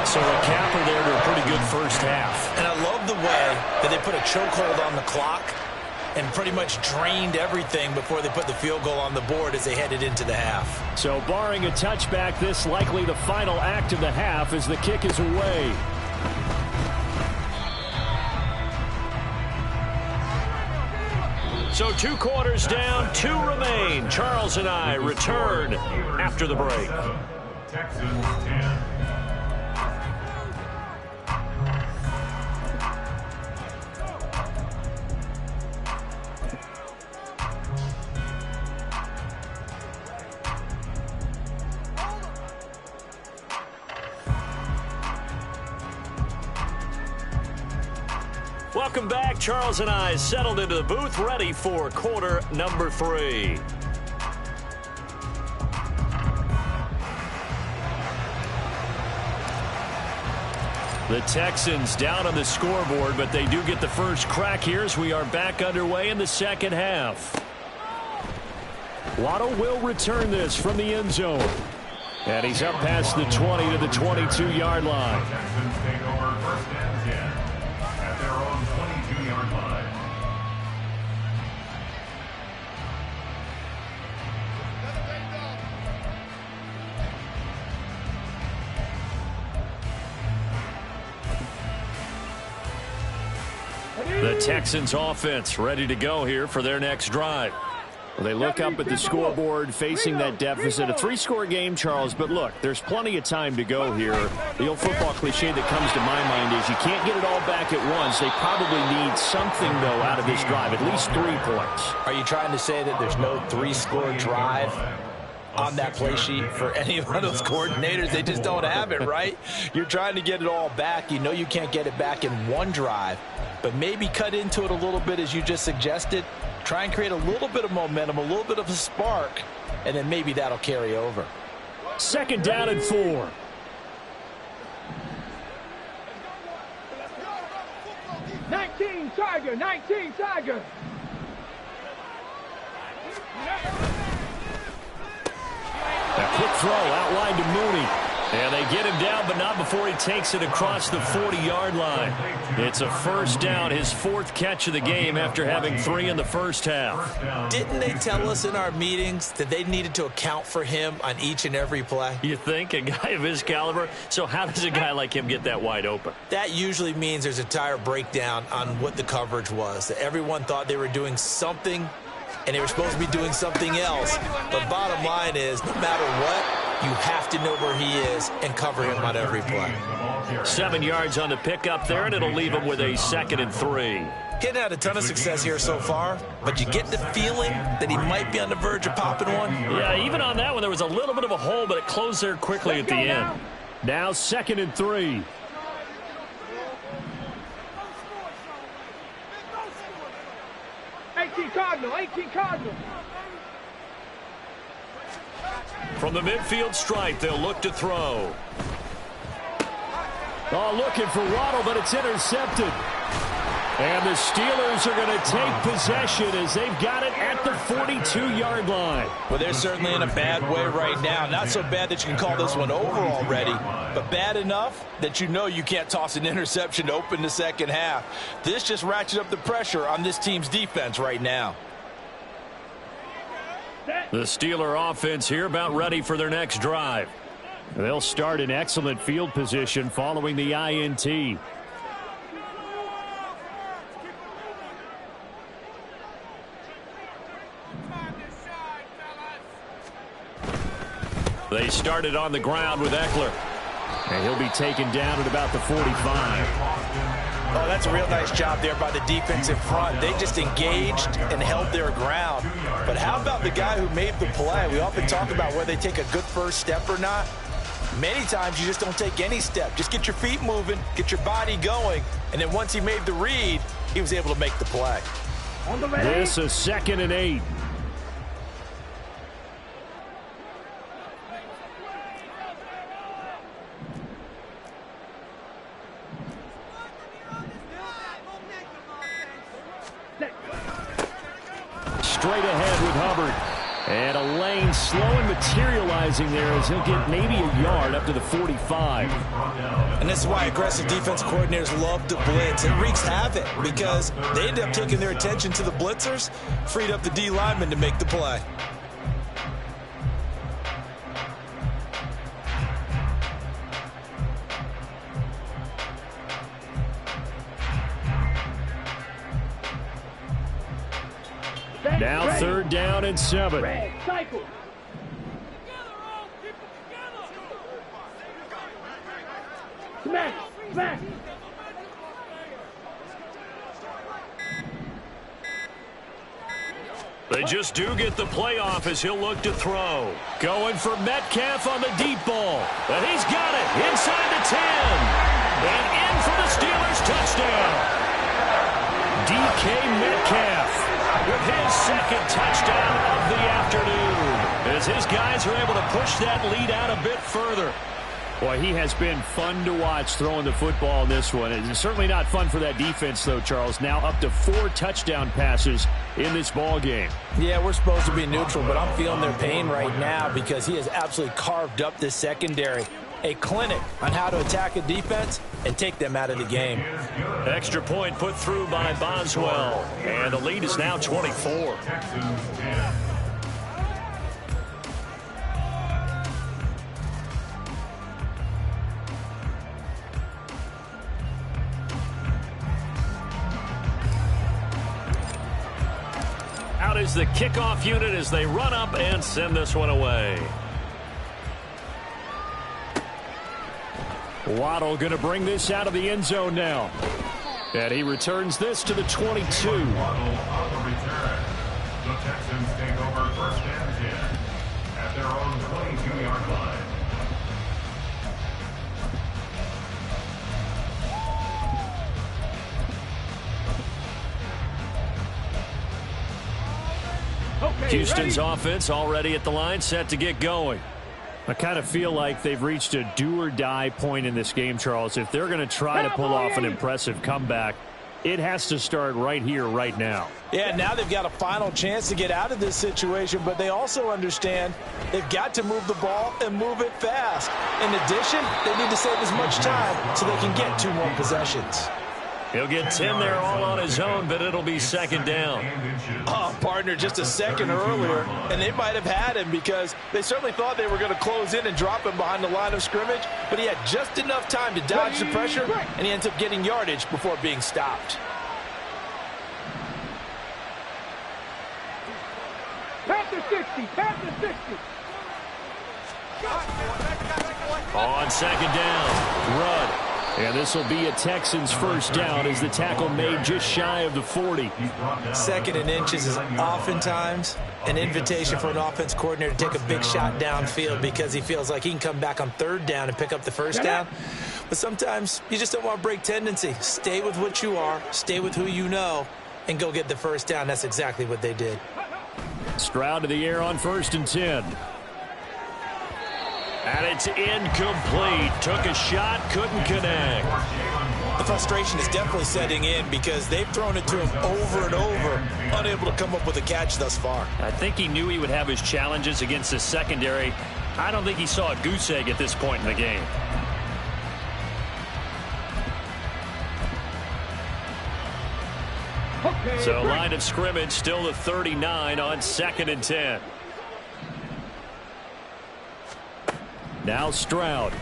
So a capper there to a pretty good first half. And I love the way that they put a chokehold on the clock and pretty much drained everything before they put the field goal on the board as they headed into the half. So barring a touchback, this likely the final act of the half as the kick is away. So 2 quarters down, 2 remain. Charles and I return after the break. Texans 10. welcome back. Charles and I settled into the booth, ready for quarter number 3. The Texans down on the scoreboard, but they do get the first crack here as we are back underway in the second half. Waddle will return this from the end zone. And he's up past the 20 to the 22-yard line. The Texans take over first and 10 at their own 22-yard line. The Texans offense ready to go here for their next drive. Well, they look up at the scoreboard facing that deficit. A 3-score game, Charles, but look, there's plenty of time to go here. The old football cliche that comes to my mind is you can't get it all back at once. They probably need something, though, out of this drive, at least 3 points. Are you trying to say that there's no 3-score drive on that play sheet for any one of those coordinators? They just don't have it, right? You're trying to get it all back. You know you can't get it back in one drive, but maybe cut into it a little bit as you just suggested. Try and create a little bit of momentum, a little bit of a spark, and then maybe that'll carry over. Second down and 4. Tiger, 19 Tiger. A quick throw outlined to Mooney. And they get him down, but not before he takes it across the 40-yard line. It's a first down, his 4th catch of the game after having 3 in the first half. Didn't they tell us in our meetings that they needed to account for him on each and every play? You think? A guy of his caliber? So how does a guy like him get that wide open? That usually means there's a tire breakdown on what the coverage was. That everyone thought they were doing something, and they were supposed to be doing something else. But bottom line is, no matter what, you have to know where he is and cover him on every play. 7 yards on the pickup there, and it'll leave him with a 2nd and 3. Getting had a ton of success here so far, but you get the feeling that he might be on the verge of popping one. Yeah, even on that one, there was a little bit of a hole, but it closed there quickly at the end. Now 2nd and 3. $18 Cardinal. From the midfield stripe, they'll look to throw. Oh, looking for Waddle, but it's intercepted. And the Steelers are going to take possession as they've got it at the 42-yard line. Well, they're certainly in a bad way right now. Not so bad that you can call this one over already, but bad enough that you know you can't toss an interception to open the second half. This just ratchets up the pressure on this team's defense right now. The Steeler offense here about ready for their next drive. They'll start in excellent field position following the INT. They started on the ground with Eckler. And he'll be taken down at about the 45. Oh, that's a real nice job there by the defense in front. They just engaged and held their ground. But how about the guy who made the play? We often talk about whether they take a good first step or not. Many times you just don't take any step. Just get your feet moving, get your body going, and then once he made the read, he was able to make the play. This is 2nd and 8. Straight ahead with Hubbard. And a lane slow and materializing there as he'll get maybe a yard up to the 45. And this is why aggressive defense coordinators love to blitz. It wreaks havoc because they end up taking their attention to the blitzers, freed up the D lineman to make the play. Now 3rd down and 7. Cycle. Smack. They just do get the playoff as he'll look to throw. Going for Metcalf on the deep ball. And he's got it inside the 10. And in for the Steelers touchdown. his guys are able to push that lead out a bit further. Boy, he has been fun to watch throwing the football in this one. It's certainly not fun for that defense, though, Charles. Now up to 4 touchdown passes in this ball game. Yeah, we're supposed to be neutral, but I'm feeling their pain right now because he has absolutely carved up this secondary. A clinic on how to attack a defense and take them out of the game. Extra point put through by Boswell, and the lead is now 24. Out is the kickoff unit as they run up and send this one away. Waddle going to bring this out of the end zone now. And he returns this to the 22. Waddle on the return. The Texans take over first and 10 at their own 22-yard line. Houston's offense already at the line, set to get going. I kind of feel like they've reached a do-or-die point in this game, Charles. If they're going to try to pull off an impressive comeback, it has to start right here, right now. Yeah, now they've got a final chance to get out of this situation, but they also understand they've got to move the ball and move it fast. In addition, they need to save as much time so they can get 2 more possessions. He'll get 10 there all on his own, but it'll be second down. Oh, partner, just a second earlier, and they might have had him because they certainly thought they were going to close in and drop him behind the line of scrimmage, but he had just enough time to dodge the pressure, and he ends up getting yardage before being stopped. Panther 60, Panther 60. On second down, Rudd. And this will be a Texans first down as the tackle made just shy of the 40. Second and inches is oftentimes an invitation for an offense coordinator to take a big shot downfield because he feels like he can come back on third down and pick up the first down. But sometimes you just don't want to break tendency. Stay with what you are, stay with who you know, and go get the first down. That's exactly what they did. Stroud to the air on 1st and 10. And it's incomplete. Took a shot, couldn't connect. The frustration is definitely setting in because they've thrown it to him over and over, unable to come up with a catch thus far. I think he knew he would have his challenges against the secondary. I don't think he saw a goose egg at this point in the game. So line of scrimmage still the 39 on 2nd and 10. Now Stroud.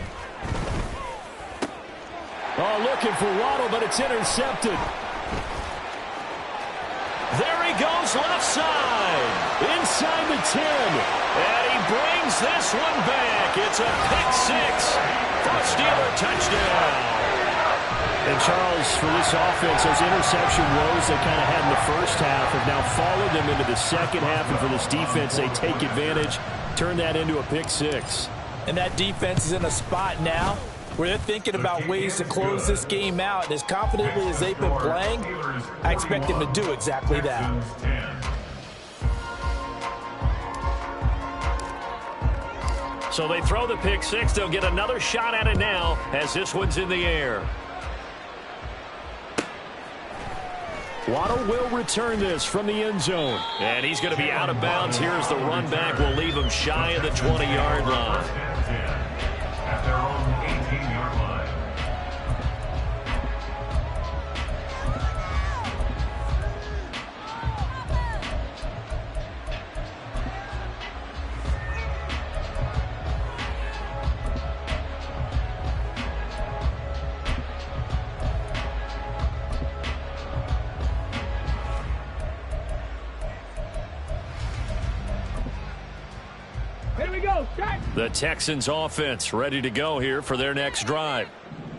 Oh, looking for Waddle, but it's intercepted. There he goes left side. Inside the 10. And he brings this one back. It's a pick-6 for a Steeler touchdown. And Charles, for this offense, those interception woes they kind of had in the first half have now followed them into the second half. And for this defense, they take advantage, turn that into a pick-6. And that defense is in a spot now where they're thinking about ways to close this game out. And as confidently as they've been playing, I expect them to do exactly that. So they throw the pick-6. They'll get another shot at it now as this one's in the air. Waddle will return this from the end zone. And he's going to be out of bounds. Here's the run back. We'll leave him shy of the 20-yard line. At their own 18-yard line. The Texans offense ready to go here for their next drive.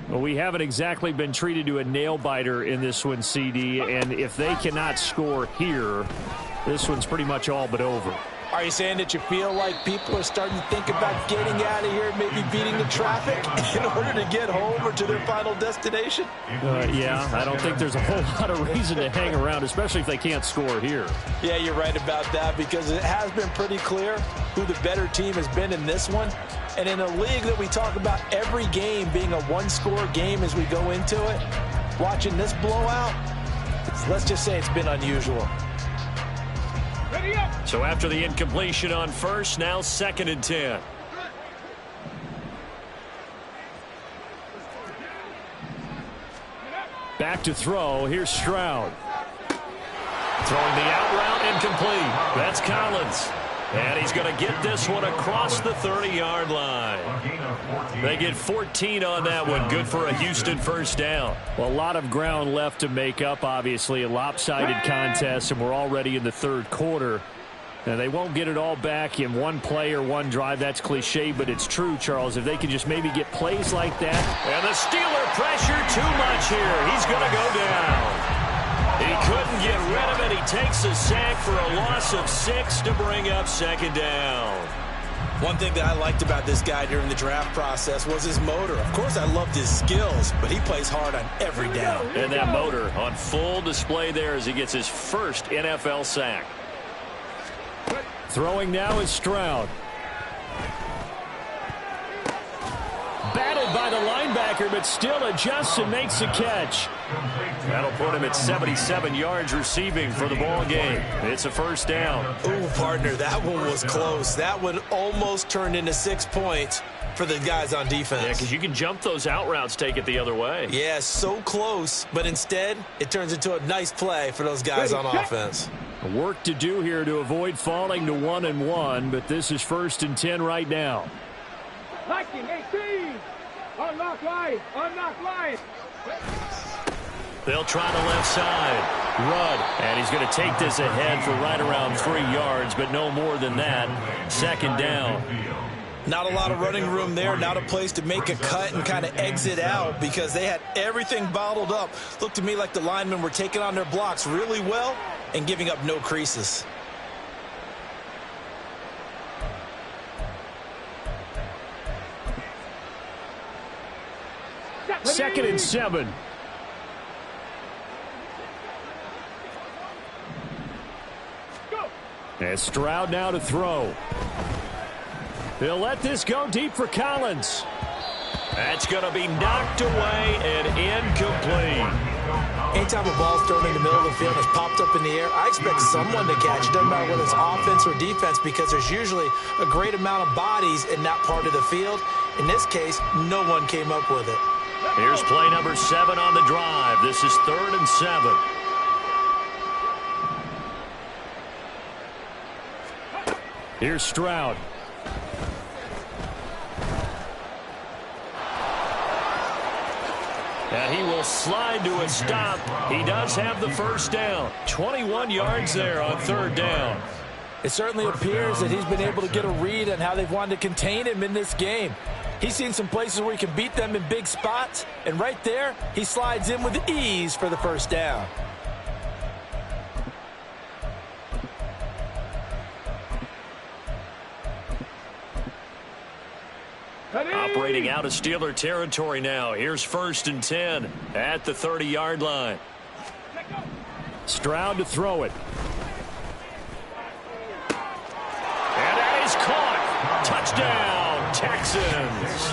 Well, we haven't exactly been treated to a nail-biter in this one, CD, and if they cannot score here, this one's pretty much all but over. All Are you saying that you feel like people are starting to think about getting out of here, maybe beating the traffic in order to get home or to their final destination? Yeah, I don't think there's a whole lot of reason to hang around, especially if they can't score here. Yeah, you're right about that, because it has been pretty clear who the better team has been in this one. And in a league that we talk about every game being a one-score game as we go into it, watching this blowout, let's just say it's been unusual. So after the incompletion on first, now 2nd and 10. Back to throw. Here's Stroud. Throwing the out route, incomplete. That's Collins. And he's going to get this one across the 30-yard line. They get 14 on that one. Good for a Houston first down. Well, a lot of ground left to make up, obviously. A lopsided contest, and we're already in the 3rd quarter. Now, they won't get it all back in one play or one drive. That's cliche, but it's true, Charles. If they can just maybe get plays like that. And the Steeler pressure too much here. He's going to go down. He couldn't get rid of it. He takes a sack for a loss of 6 to bring up 2nd down. One thing that I liked about this guy during the draft process was his motor. Of course, I loved his skills, but he plays hard on every down. And that motor on full display there as he gets his first NFL sack. Throwing now is Stroud. Batted by the linebacker, but still adjusts and makes a catch. That'll put him at 77 yards receiving for the ball game. It's a first down. Ooh, partner, that one was close. That one almost turned into 6 points for the guys on defense. Yeah, because you can jump those out routes, take it the other way. Yeah, so close, but instead it turns into a nice play for those guys on offense. Work to do here to avoid falling to 1-1, but this is 1st and 10 right now. Liking 18. Unlock line. Unlock line. They'll try the left side. Rudd. And he's going to take this ahead for right around 3 yards, but no more than that. 2nd down. Not a lot of running room there. Not a place to make a cut and kind of exit out because they had everything bottled up. Looked to me like the linemen were taking on their blocks really well and giving up no creases. Second and 7. And Stroud now to throw. They'll let this go deep for Collins. That's going to be knocked away and incomplete. Anytime a ball's thrown in the middle of the field and it's popped up in the air, I expect someone to catch it. Doesn't matter whether it's offense or defense, because there's usually a great amount of bodies in that part of the field. In this case, no one came up with it. Here's play number 7 on the drive. This is 3rd and 7. Here's Stroud. And he will slide to a stop. He does have the first down. 21 yards there on 3rd down. It certainly appears that he's been able to get a read on how they've wanted to contain him in this game. He's seen some places where he can beat them in big spots, and right there, he slides in with ease for the first down. Operating out of Steeler territory now. Here's 1st and 10 at the 30-yard line. Stroud to throw it. And that is caught. Touchdown, Texans.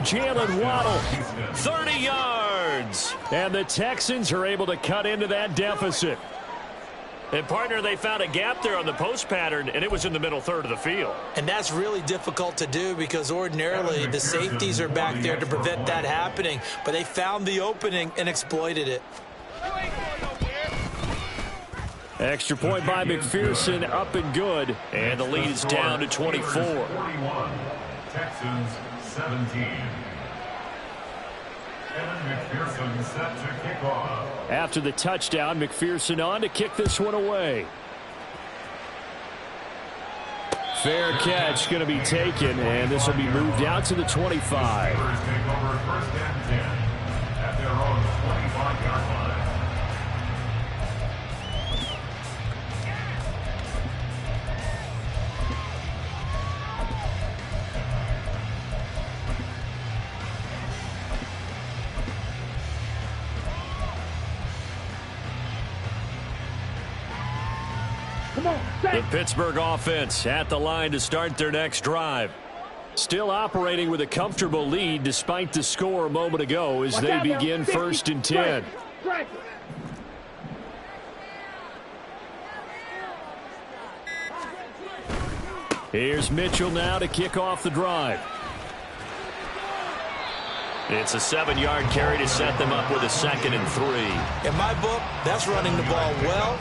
Jalen Waddle, 30 yards. And the Texans are able to cut into that deficit. And, partner, they found a gap there on the post pattern, and it was in the middle third of the field. And that's really difficult to do because ordinarily the safeties are back there to prevent that happening. But they found the opening and exploited it. Extra point by McPherson, up and good. And the lead is down to 24. 41, Texans 17. McPherson set to kick off. After the touchdown, McPherson on to kick this one away. Fair catch going to be taken, and this will be moved out to the 25. Take over 1st and 10 at their own 25-yard line. Come on, The Pittsburgh offense at the line to start their next drive. Still operating with a comfortable lead despite the score a moment ago as they begin 1st and 10. Here's Mitchell now to kick off the drive. It's a 7-yard carry to set them up with a 2nd and 3. In my book, that's running the ball well,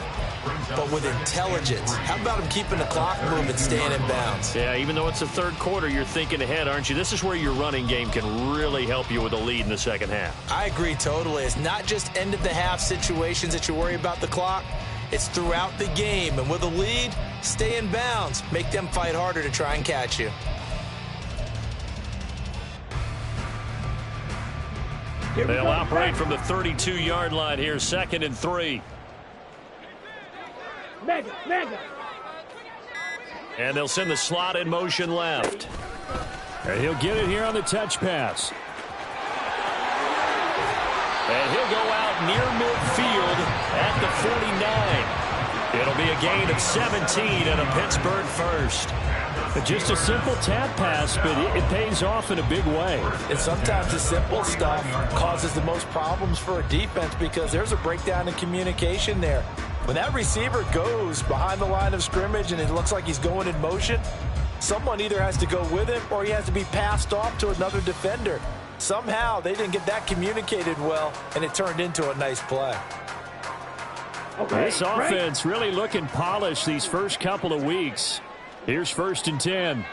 but with intelligence. How about him keeping the clock moving, staying in bounds? Yeah, even though it's the 3rd quarter, you're thinking ahead, aren't you? This is where your running game can really help you with a lead in the 2nd half. I agree totally. It's not just end-of-the-half situations that you worry about the clock. It's throughout the game. And with a lead, stay in bounds. Make them fight harder to try and catch you. They'll operate from the 32-yard line here, 2nd and 3. Lega. And they'll send the slot in motion left. And he'll get it here on the touch pass. And he'll go out near midfield at the 49. It'll be a gain of 17 and a Pittsburgh first. Just a simple tap pass, but it pays off in a big way. And sometimes the simple stuff causes the most problems for a defense because there's a breakdown in communication there. When that receiver goes behind the line of scrimmage and it looks like he's going in motion, someone either has to go with him or he has to be passed off to another defender. Somehow they didn't get that communicated well, and it turned into a nice play. Okay, this offense really looking polished these first couple of weeks. Here's 1st and 10.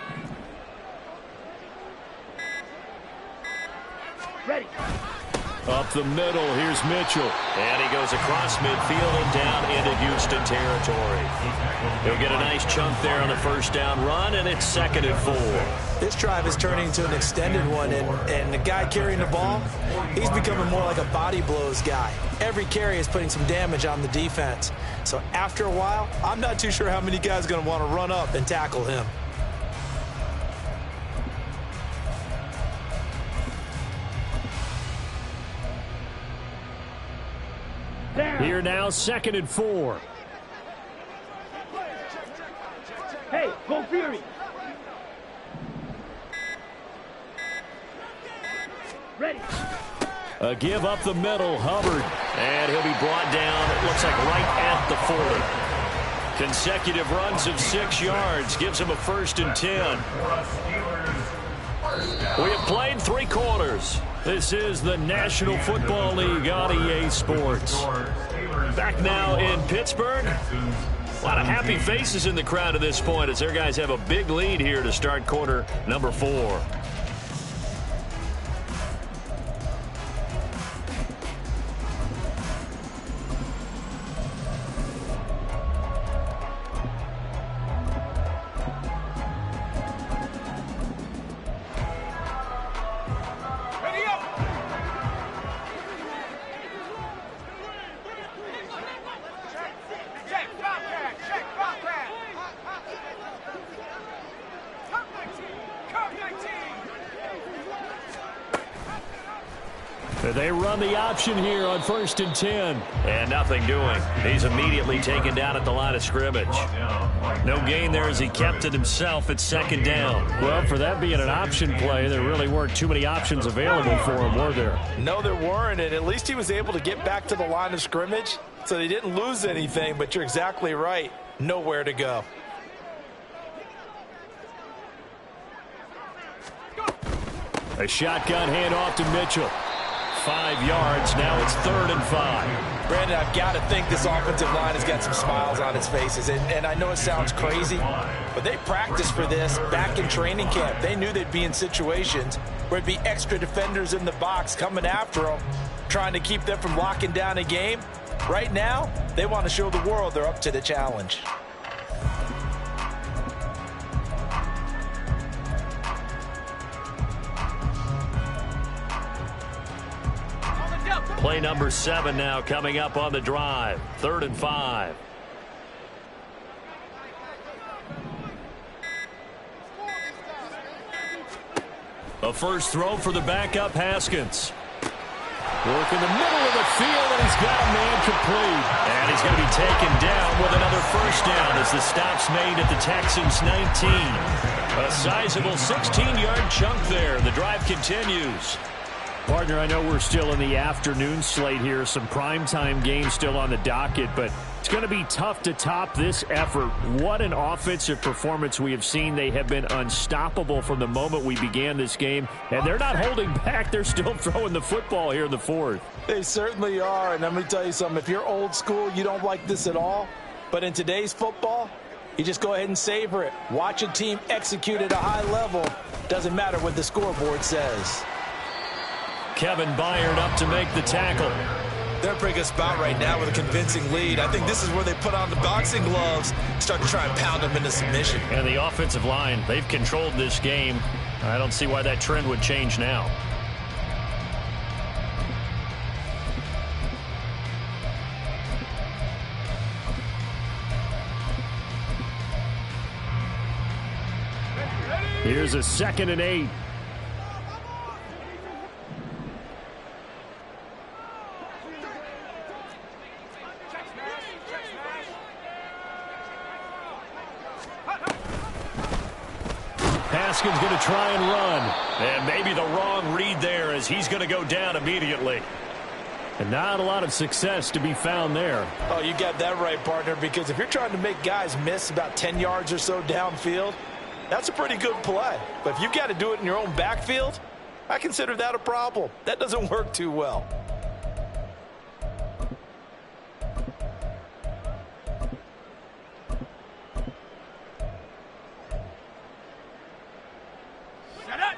Ready. Up the middle, here's Mitchell. And he goes across midfield and down into Houston territory. He'll get a nice chunk there on the 1st down run, and it's 2nd and 4. This drive is turning into an extended one, and the guy carrying the ball, he's becoming more like a body blows guy. Every carry is putting some damage on the defense. So after a while, I'm not too sure how many guys are going to want to run up and tackle him. Here now, 2nd and 4. Hey, go Fury. Ready. A give up the middle, Hubbard. And he'll be brought down, it looks like right at the 40. Consecutive runs of 6 yards gives him a 1st and 10. We have played 3 quarters. This is the National Football League on EA Sports. Back now in Pittsburgh. A lot of happy faces in the crowd at this point as their guys have a big lead here to start quarter number 4. They run the option here on 1st and 10. And nothing doing. He's immediately taken down at the line of scrimmage. No gain there as he kept it himself at 2nd down. Well, for that being an option play, there really weren't too many options available for him, were there? No, there weren't, and at least he was able to get back to the line of scrimmage, so they didn't lose anything, but you're exactly right. Nowhere to go. A shotgun handoff to Mitchell. 5 yards. Now it's 3rd and 5. Brandon, I've got to think this offensive line has got some smiles on its faces. And I know it sounds crazy, but they practiced for this back in training camp. They knew they'd be in situations where it'd be extra defenders in the box coming after them, trying to keep them from locking down a game. Right now, they want to show the world they're up to the challenge. Play number 7 now coming up on the drive. 3rd and 5. A first throw for the backup Haskins. Work in the middle of the field, and he's got a man complete. And he's going to be taken down with another first down as the stop's made at the Texans' 19. A sizable 16-yard chunk there. The drive continues. Partner, I know we're still in the afternoon slate here. Some primetime games still on the docket, but it's going to be tough to top this effort. What an offensive performance we have seen. They have been unstoppable from the moment we began this game, and they're not holding back. They're still throwing the football here in the fourth. They certainly are, and let me tell you something. If you're old school, you don't like this at all. But in today's football, you just go ahead and savor it. Watch a team execute at a high level. Doesn't matter what the scoreboard says. Kevin Byard up to make the tackle. They're in a pretty good spot right now with a convincing lead. I think this is where they put on the boxing gloves, start to try and pound them into submission. And the offensive line, they've controlled this game. I don't see why that trend would change now. Here's a 2nd and 8. Haskins going to try and run. And maybe the wrong read there as he's going to go down immediately. And not a lot of success to be found there. Oh, you got that right, partner, because if you're trying to make guys miss about 10 yards or so downfield, that's a pretty good play. But if you've got to do it in your own backfield, I consider that a problem. That doesn't work too well.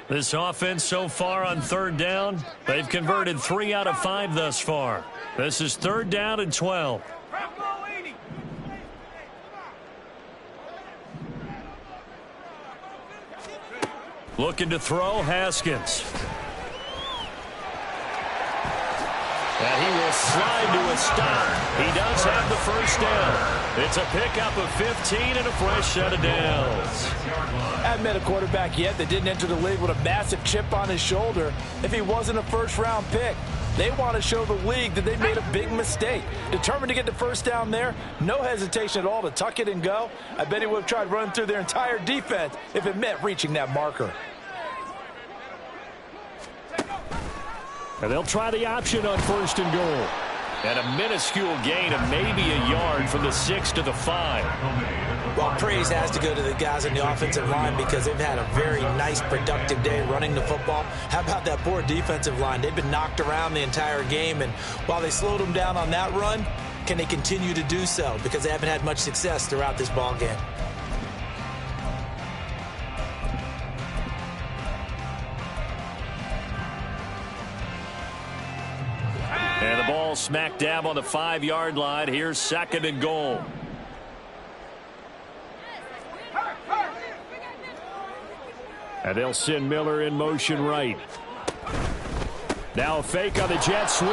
This offense so far on 3rd down, they've converted 3 out of 5 thus far. This is 3rd down and 12. Looking to throw, Haskins. And he will slide to a stop. He does have the first down. It's a pickup of 15 and a fresh set of downs. I haven't met a quarterback yet that didn't enter the league with a massive chip on his shoulder if he wasn't a first-round pick. They want to show the league that they made a big mistake. Determined to get the first down there, no hesitation at all to tuck it and go. I bet he would have tried running through their entire defense if it meant reaching that marker. And they'll try the option on 1st and goal. And a minuscule gain of maybe a yard from the 6 to the 5. Well, praise has to go to the guys on the offensive line because they've had a very nice, productive day running the football. How about that poor defensive line? They've been knocked around the entire game, and while they slowed them down on that run, can they continue to do so? Because they haven't had much success throughout this ball game. And the ball smack dab on the 5-yard line. Here's 2nd and goal. And they'll send Miller in motion right. Now a fake on the jet sweep,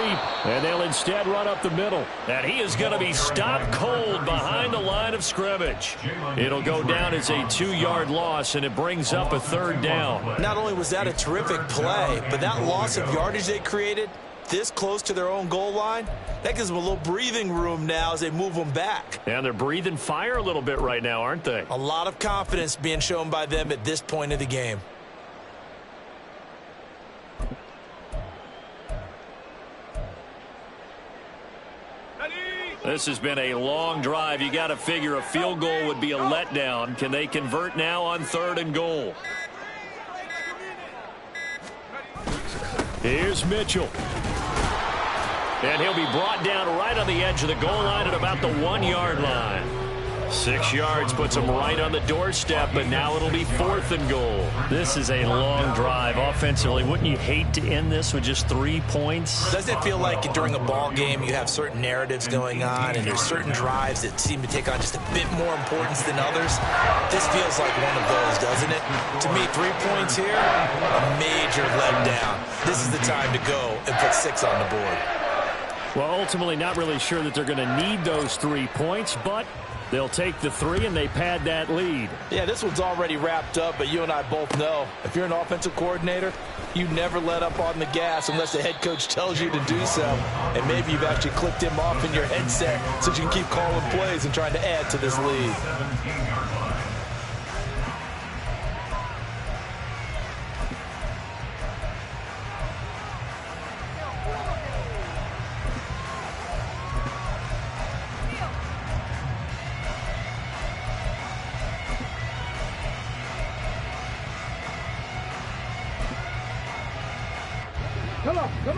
and they'll instead run up the middle. And he is going to be stopped cold behind the line of scrimmage. It'll go down as a 2-yard loss, and it brings up a 3rd down. Not only was that a terrific play, but that loss of yardage they created this close to their own goal line, that gives them a little breathing room now as they move them back. And they're breathing fire a little bit right now, aren't they? A lot of confidence being shown by them at this point of the game. This has been a long drive. You got to figure a field goal would be a letdown. Can they convert now on 3rd and goal? Here's Mitchell. And he'll be brought down right on the edge of the goal line at about the 1-yard line. 6 yards puts him right on the doorstep, but now it'll be 4th and goal. This is a long drive offensively. Wouldn't you hate to end this with just 3 points? Doesn't it feel like during a ball game you have certain narratives going on and there's certain drives that seem to take on just a bit more importance than others? This feels like one of those, doesn't it? To me, 3 points here, a major letdown. This is the time to go and put 6 on the board. Well, ultimately not really sure that they're going to need those 3 points, but They'll take the 3, and they pad that lead. Yeah, this one's already wrapped up, but you and I both know if you're an offensive coordinator, you never let up on the gas unless the head coach tells you to do so. And maybe you've actually clicked him off in your headset so you can keep calling plays and trying to add to this lead.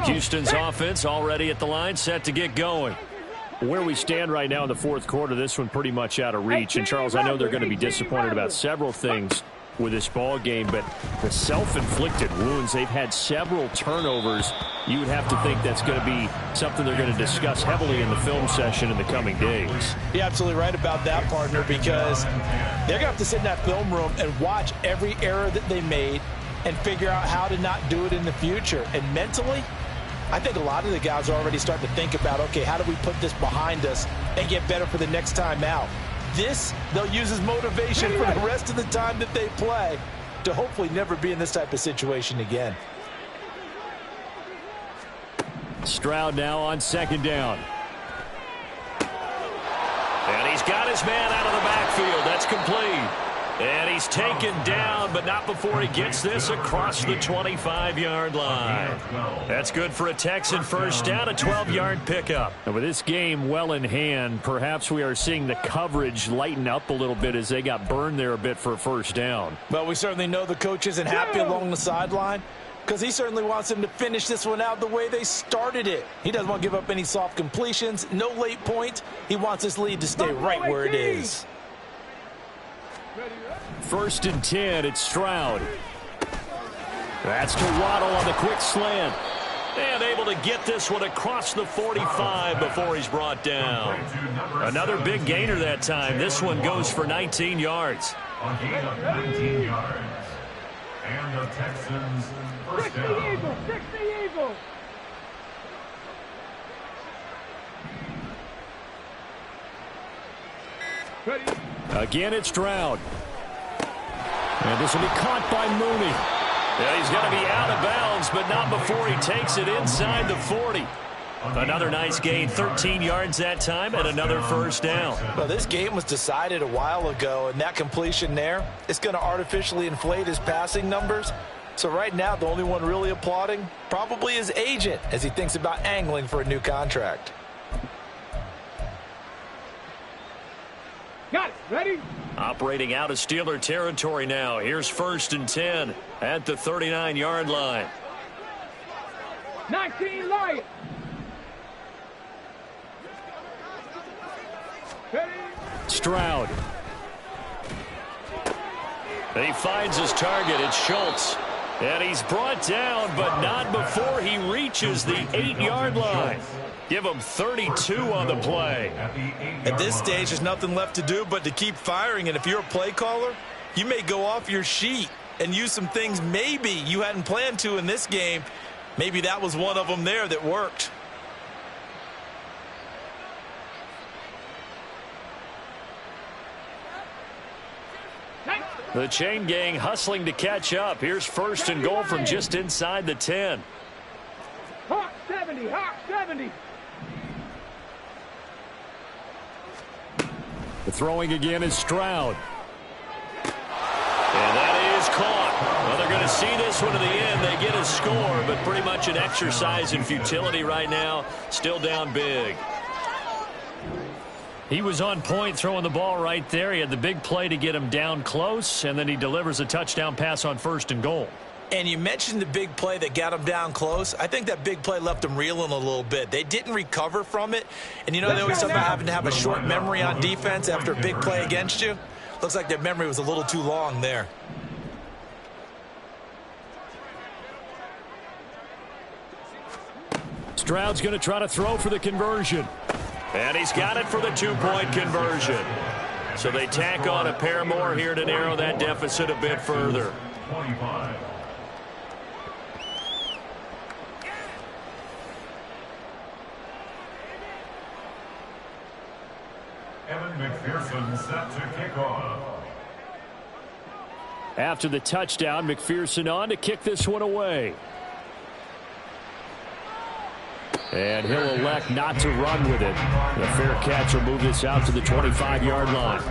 Houston's offense already at the line, set to get going. Where we stand right now in the fourth quarter, this one pretty much out of reach. And, Charles, I know they're going to be disappointed about several things with this ball game, but the self-inflicted wounds, they've had several turnovers. You would have to think that's going to be something they're going to discuss heavily in the film session in the coming days. You're absolutely right about that, partner, because they're going to have to sit in that film room and watch every error that they made and figure out how to not do it in the future. And mentally, I think a lot of the guys are already starting to think about, okay, how do we put this behind us and get better for the next time out? This, they'll use as motivation for the rest of the time that they play to hopefully never be in this type of situation again. Stroud now on second down. And he's got his man out of the backfield. That's complete. And he's taken down, but not before he gets this across the 25-yard line. That's good for a Texan first down, a 12-yard pickup. And with this game well in hand, perhaps we are seeing the coverage lighten up a little bit as they got burned there a bit for a first down. Well, we certainly know the coach isn't happy along the sideline because he certainly wants them to finish this one out the way they started it. He doesn't want to give up any soft completions, no late points. He wants this lead to stay right where it is. First and 10, it's Stroud. That's to Waddle on the quick slant. And able to get this one across the 45 before he's brought down. Another big gainer that time. This one goes for 19 yards. A gain of 19 yards. And the Texans first down. 60 Eagles. Again, it's Stroud. And this will be caught by Mooney. Yeah, he's going to be out of bounds, but not before he takes it inside the 40. Another nice gain, 13 yards that time, and another first down. Well, this game was decided a while ago, and that completion there is going to artificially inflate his passing numbers. So right now, the only one really applauding probably his agent as he thinks about angling for a new contract. Got it. Ready? Operating out of Steeler territory now. Here's first and 10 at the 39-yard line. 19 Lions. Stroud. And he finds his target. It's Schultz. And he's brought down, but not before he reaches the 8-yard line. Give him 32 on the play. At this stage, there's nothing left to do but to keep firing. And if you're a play caller, you may go off your sheet and use some things maybe you hadn't planned to in this game. Maybe that was one of them there that worked. The chain gang hustling to catch up. Here's first and goal from just inside the 10. Hawk 70, Hawk 70. The throwing again is Stroud. And that is caught. Well, they're going to see this one to the end. They get a score, but pretty much an exercise in futility right now. Still down big. He was on point throwing the ball right there. He had the big play to get him down close, and then he delivers a touchdown pass on first and goal. And you mentioned the big play that got him down close. I think that big play left him reeling a little bit. They didn't recover from it. And you know, they always talk about having to have a short memory on defense after a big play against you. Looks like their memory was a little too long there. Stroud's going to try to throw for the conversion. And he's got it for the two-point conversion. So they tack on a pair more here to narrow that deficit a bit further. 25. Evan McPherson set to kick off. After the touchdown, McPherson on to kick this one away. And he'll elect not to run with it. The fair catch will move this out to the 25-yard line.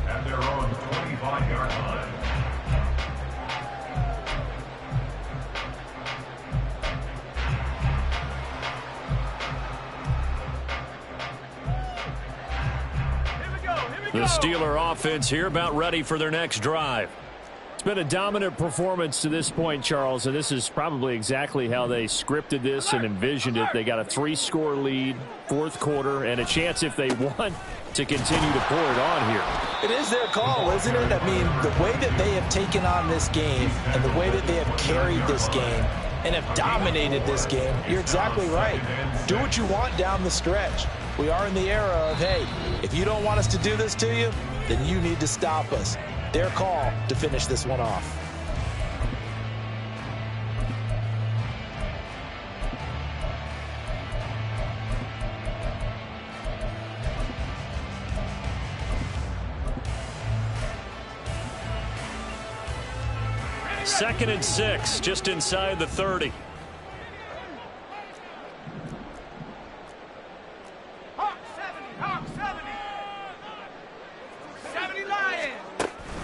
At their own 25-yard line. The Steeler offense here about ready for their next drive. It's been a dominant performance to this point, Charles, and this is probably exactly how they scripted this and envisioned it. They got a 3-score lead, fourth quarter, and a chance, if they want, to continue to pour it on here. It is their call, isn't it? I mean, the way that they have taken on this game and the way that they have carried this game and have dominated this game, you're exactly right. Do what you want down the stretch. We are in the era of, hey, if you don't want us to do this to you, then you need to stop us. Their call to finish this one off. Second and 6, just inside the 30.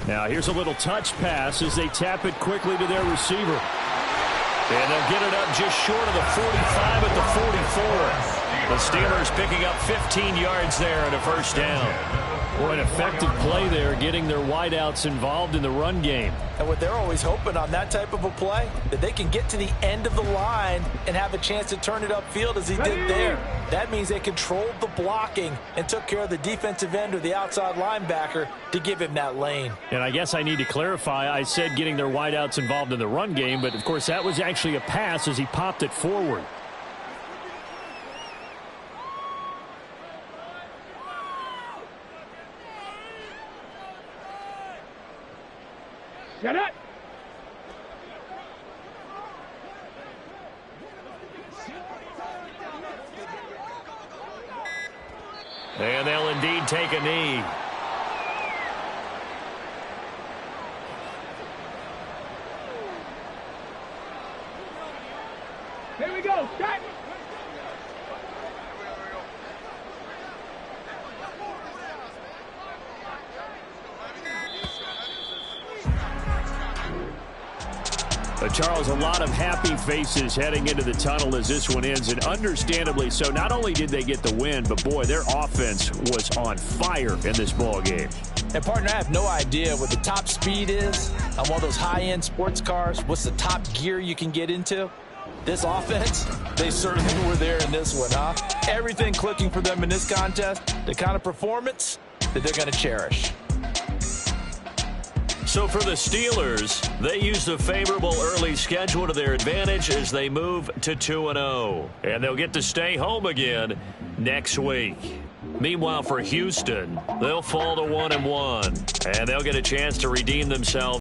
Now here's a little touch pass as they tap it quickly to their receiver. And they'll get it up just short of the 45 at the 44. The Steelers picking up 15 yards there and a first down. Boy, an effective play there, getting their wideouts involved in the run game. And what they're always hoping on that type of a play, that they can get to the end of the line and have a chance to turn it upfield as he did there. That means they controlled the blocking and took care of the defensive end or the outside linebacker to give him that lane. And I guess I need to clarify, I said getting their wideouts involved in the run game, but of course that was actually a pass as he popped it forward. Shut up! And they'll indeed take a knee. Here we go, start! But Charles, a lot of happy faces heading into the tunnel as this one ends, and understandably so. Not only did they get the win, but boy, their offense was on fire in this ball game. And partner, I have no idea what the top speed is on one of those high-end sports cars. What's the top gear you can get into? This offense, they certainly were there in this one, huh? Everything clicking for them in this contest, the kind of performance that they're going to cherish. So for the Steelers, they use the favorable early schedule to their advantage as they move to 2-0. And they'll get to stay home again next week. Meanwhile, for Houston, they'll fall to 1-1. And they'll get a chance to redeem themselves